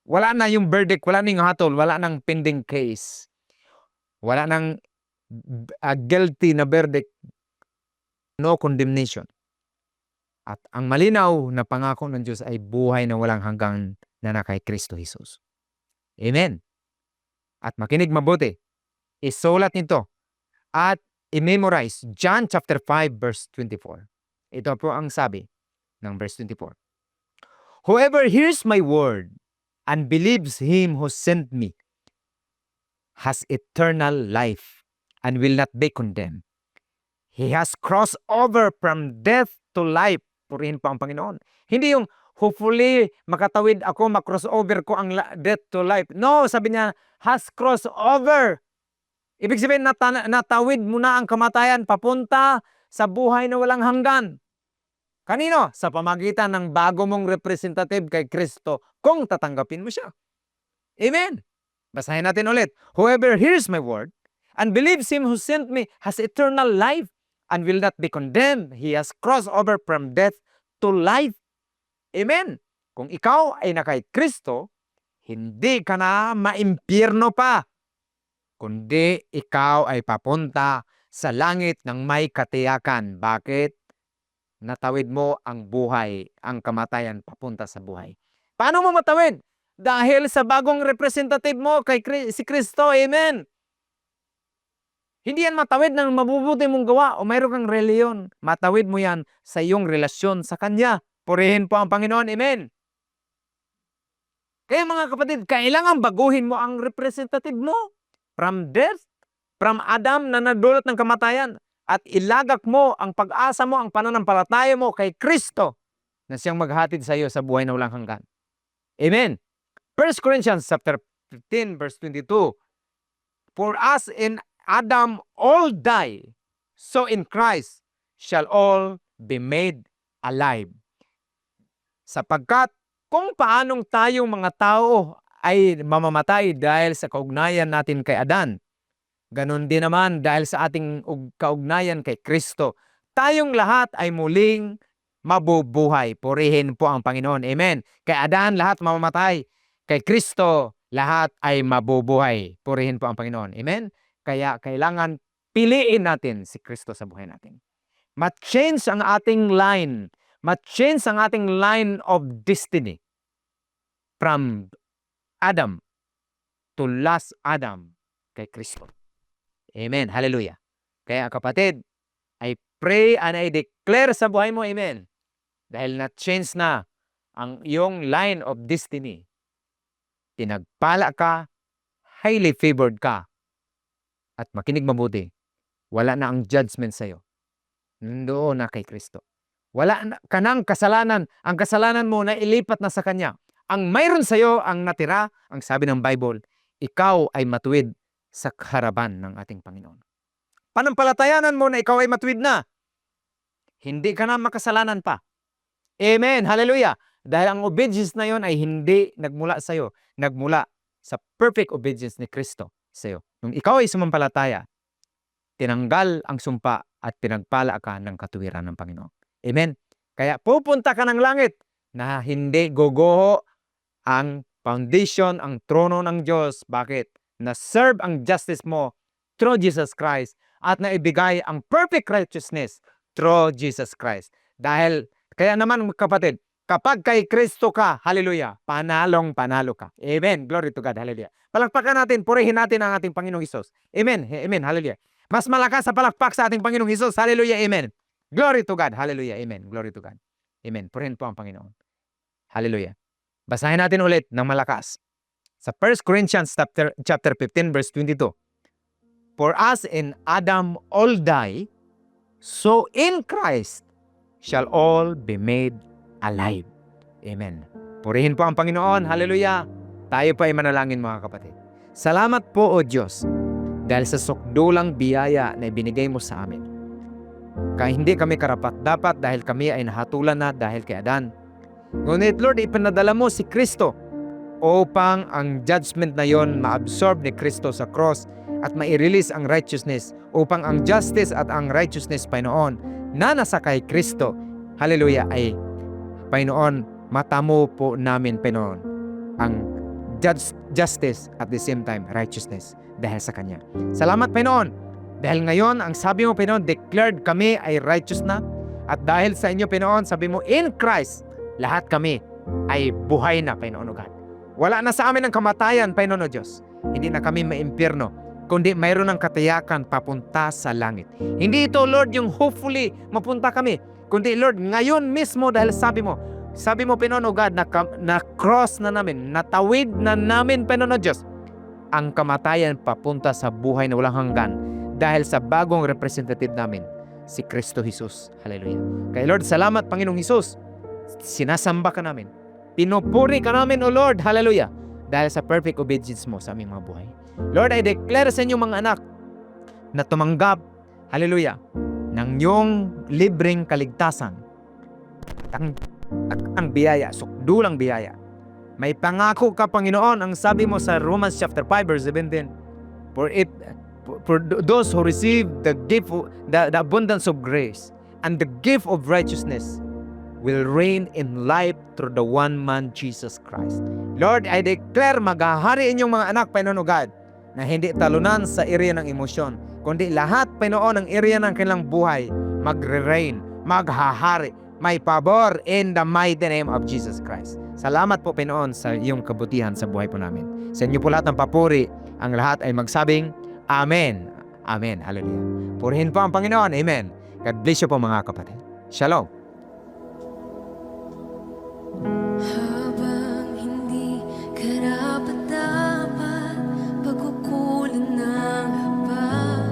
Wala na yung verdict, wala na yung hatol, wala nang pending case. Wala nang guilty na verdict. No condemnation. At ang malinaw na pangako ng Diyos ay buhay na walang hanggan na kay Kristo Jesus. Amen. At makinig mabuti. Isulat nito at i-memorize John chapter 5 verse 24. Ito po ang sabi ng verse 24. Whoever hears my word and believes him who sent me has eternal life and will not be condemned. He has crossed over from death to life. Purihin po ang Panginoon. Hindi yung hopefully makatawid ako, makross-over ko ang death to life. No, sabi niya, has crossed over. Ibig sabihin, natawid mo na ang kamatayan papunta sa buhay na walang hanggan. Kanino? Sa pamagitan ng bago mong representative kay Kristo kung tatanggapin mo siya. Amen. Basahin natin ulit. Whoever hears my word and believes him who sent me has eternal life and will not be condemned. He has crossed over from death to life. Amen. Kung ikaw ay na kay Kristo, hindi ka na maimpyerno pa, kundi ikaw ay papunta sa langit ng may katiyakan. Bakit? Natawid mo ang buhay, ang kamatayan papunta sa buhay. Paano mo matawid? Dahil sa bagong representative mo kay si Kristo. Amen. Hindi yan matawid ng mabubuti mong gawa o mayroon kang reliyon. Matawid mo yan sa iyong relasyon sa Kanya. Purihin po ang Panginoon. Amen. Kaya mga kapatid, kailangan baguhin mo ang representative mo. From death, from Adam na nagdulot ng kamatayan. At ilagak mo ang pag-asa mo, ang pananampalataya mo kay Kristo na siyang maghatid sa iyo sa buhay na walang hanggan. Amen. 1 Corinthians chapter 15 verse 22. For us in Adam all die, so in Christ shall all be made alive. Sapagkat kung paanong tayong mga tao ay mamamatay dahil sa kaugnayan natin kay Adan, ganon din naman dahil sa ating kaugnayan kay Kristo, tayong lahat ay muling mabubuhay. Purihin po ang Panginoon. Amen. Kay Adan lahat mamamatay, kay Kristo lahat ay mabubuhay. Purihin po ang Panginoon. Amen. Kaya kailangan piliin natin si Kristo sa buhay natin. Ma-change ang ating line. Ma-change ang ating line of destiny from Adam to last Adam kay Kristo. Amen. Hallelujah. Kaya kapatid, I pray and I declare sa buhay mo, amen. Dahil na-change na ang iyong line of destiny. Tinagpala ka, highly favored ka. At makinig mabuti, wala na ang judgment sa iyo. Nandoon na kay Kristo. Wala ka ng kasalanan. Ang kasalanan mo na ilipat na sa Kanya. Ang mayroon sa iyo, ang natira, ang sabi ng Bible, ikaw ay matuwid sa harapan ng ating Panginoon. Panampalatayanan mo na ikaw ay matuwid na. Hindi ka na makasalanan pa. Amen. Hallelujah. Dahil ang obedience na yon ay hindi nagmula sa iyo. Nagmula sa perfect obedience ni Kristo sa iyo. Nung ikaw ay sumampalataya, tinanggal ang sumpa at pinagpala ka ng katuwiran ng Panginoon. Amen. Kaya pupunta ka ng langit na hindi gogoho ang foundation, ang trono ng Diyos. Bakit? Na-serve ang justice mo through Jesus Christ at naibigay ang perfect righteousness through Jesus Christ. Dahil, kaya naman kapatid, kapag kay Kristo ka, hallelujah, panalo ka. Amen. Glory to God. Hallelujah. Palakpakan natin, purihin natin ang ating Panginoong Hesus. Amen. Amen. Hallelujah. Mas malakas sa palakpak sa ating Panginoong Hesus. Hallelujah. Amen. Glory to God. Hallelujah. Amen. Glory to God. Amen. Purihin po ang Panginoon. Hallelujah. Basahin natin ulit ng malakas. Sa 1 Corinthians chapter 15 verse 22. For us in Adam all die, so in Christ shall all be made alive. Amen. Purihin po ang Panginoon. Hallelujah. Tayo pa ay manalangin mga kapatid. Salamat po o Diyos dahil sa sukdulang biyaya na ibinigay mo sa amin. Kaya hindi kami karapat-dapat dahil kami ay nahatulan na dahil kay Adan. Ngunit Lord, ipinadala mo si Kristo upang ang judgment na yon ma-absorb ni Kristo sa cross at ma-release ang righteousness upang ang justice at ang righteousness, Panginoon, na nasa kay Kristo, hallelujah, ay, Panginoon, matamo po namin, Panginoon, ang justice at the same time righteousness dahil sa Kanya. Salamat, Panginoon, dahil ngayon, ang sabi mo, Panginoon, declared kami ay righteous na at dahil sa inyo, Panginoon, sabi mo, in Christ, lahat kami ay buhay na, Panginoon God. Wala na sa amin ang kamatayan, Panginoon o Diyos. Hindi na kami maimpyerno, kundi mayroon ng katiyakan papunta sa langit. Hindi ito, Lord, yung hopefully mapunta kami, kundi, Lord, ngayon mismo dahil sabi mo, Panginoon o God, na cross na namin, natawid na namin, Panginoon o Diyos, ang kamatayan papunta sa buhay na walang hanggan dahil sa bagong representative namin, si Kristo Jesus. Hallelujah. Kaya Lord, salamat Panginoong Jesus. Sinasamba ka namin. Pinupuri ka namin, O Lord. Hallelujah. Dahil sa perfect obedience mo sa aming mga buhay. Lord, I declare sa inyong mga anak na tumanggap, hallelujah, ng iyong libreng kaligtasan at ang biyaya, sukdulang biyaya. May pangako ka, Panginoon, ang sabi mo sa Romans chapter 5 verse 17. For those who receive the gift, the abundance of grace and the gift of righteousness will reign in life through the one man, Jesus Christ. Lord, I declare maghahari inyong mga anak, Panginoon God, na hindi talunan sa area ng emosyon, kundi lahat, Panginoon, ng area ng kanilang buhay, magre-reign, maghahari, may pabor in the mighty name of Jesus Christ. Salamat po, Panginoon, sa iyong kabutihan sa buhay po namin. Sa inyo po lahat ng papuri, ang lahat ay magsabing, Amen. Amen. Hallelujah. Purihin po ang Panginoon. Amen. God bless you po mga kapatid. Shalom. Habang hindi karapat-dapat pagkukulan ng habag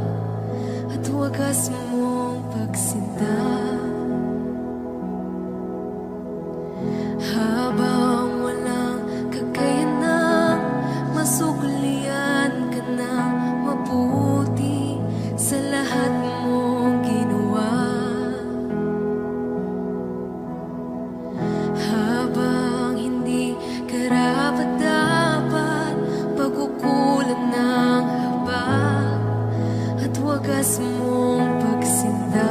at wagas mong pagsinta, habang walang kakayanang masuklian ka ng mabuti sa lahat mong ginawa. Habang hindi karapat-dapat pagkukulan ng habag at wagas mong pagsinta,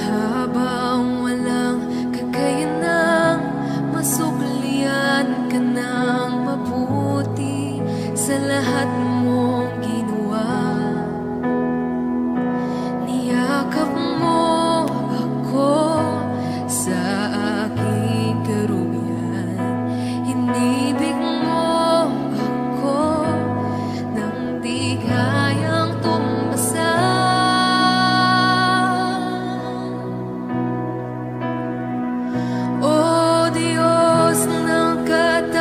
habang walang kakayanang masuklian ka ng mabuti sa lahat mong ginawa. Niyakap mo ako sa aking karumihan, inibig mo ako nang di kayang tumbasan. O Diyos ng katarungan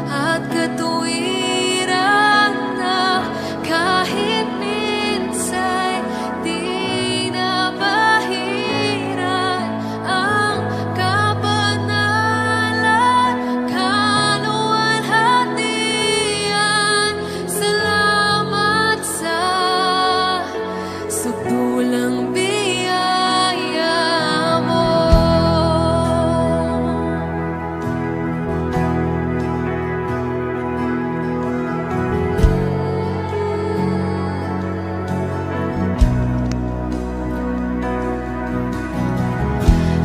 at katuwiran, na kahit minsa'y di napahiran ang kabanalan, kaluwalhatian. Salamat sa sukdulang biyaya mo.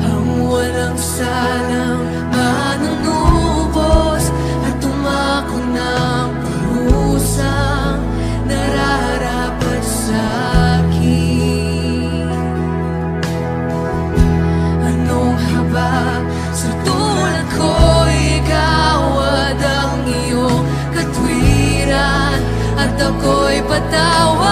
Ang walang salang manunubos at tumako ng parusang nararapat sa akin. Anong haba sa tulad ko'y kawad ang iyong katwiran, at ako'y patawad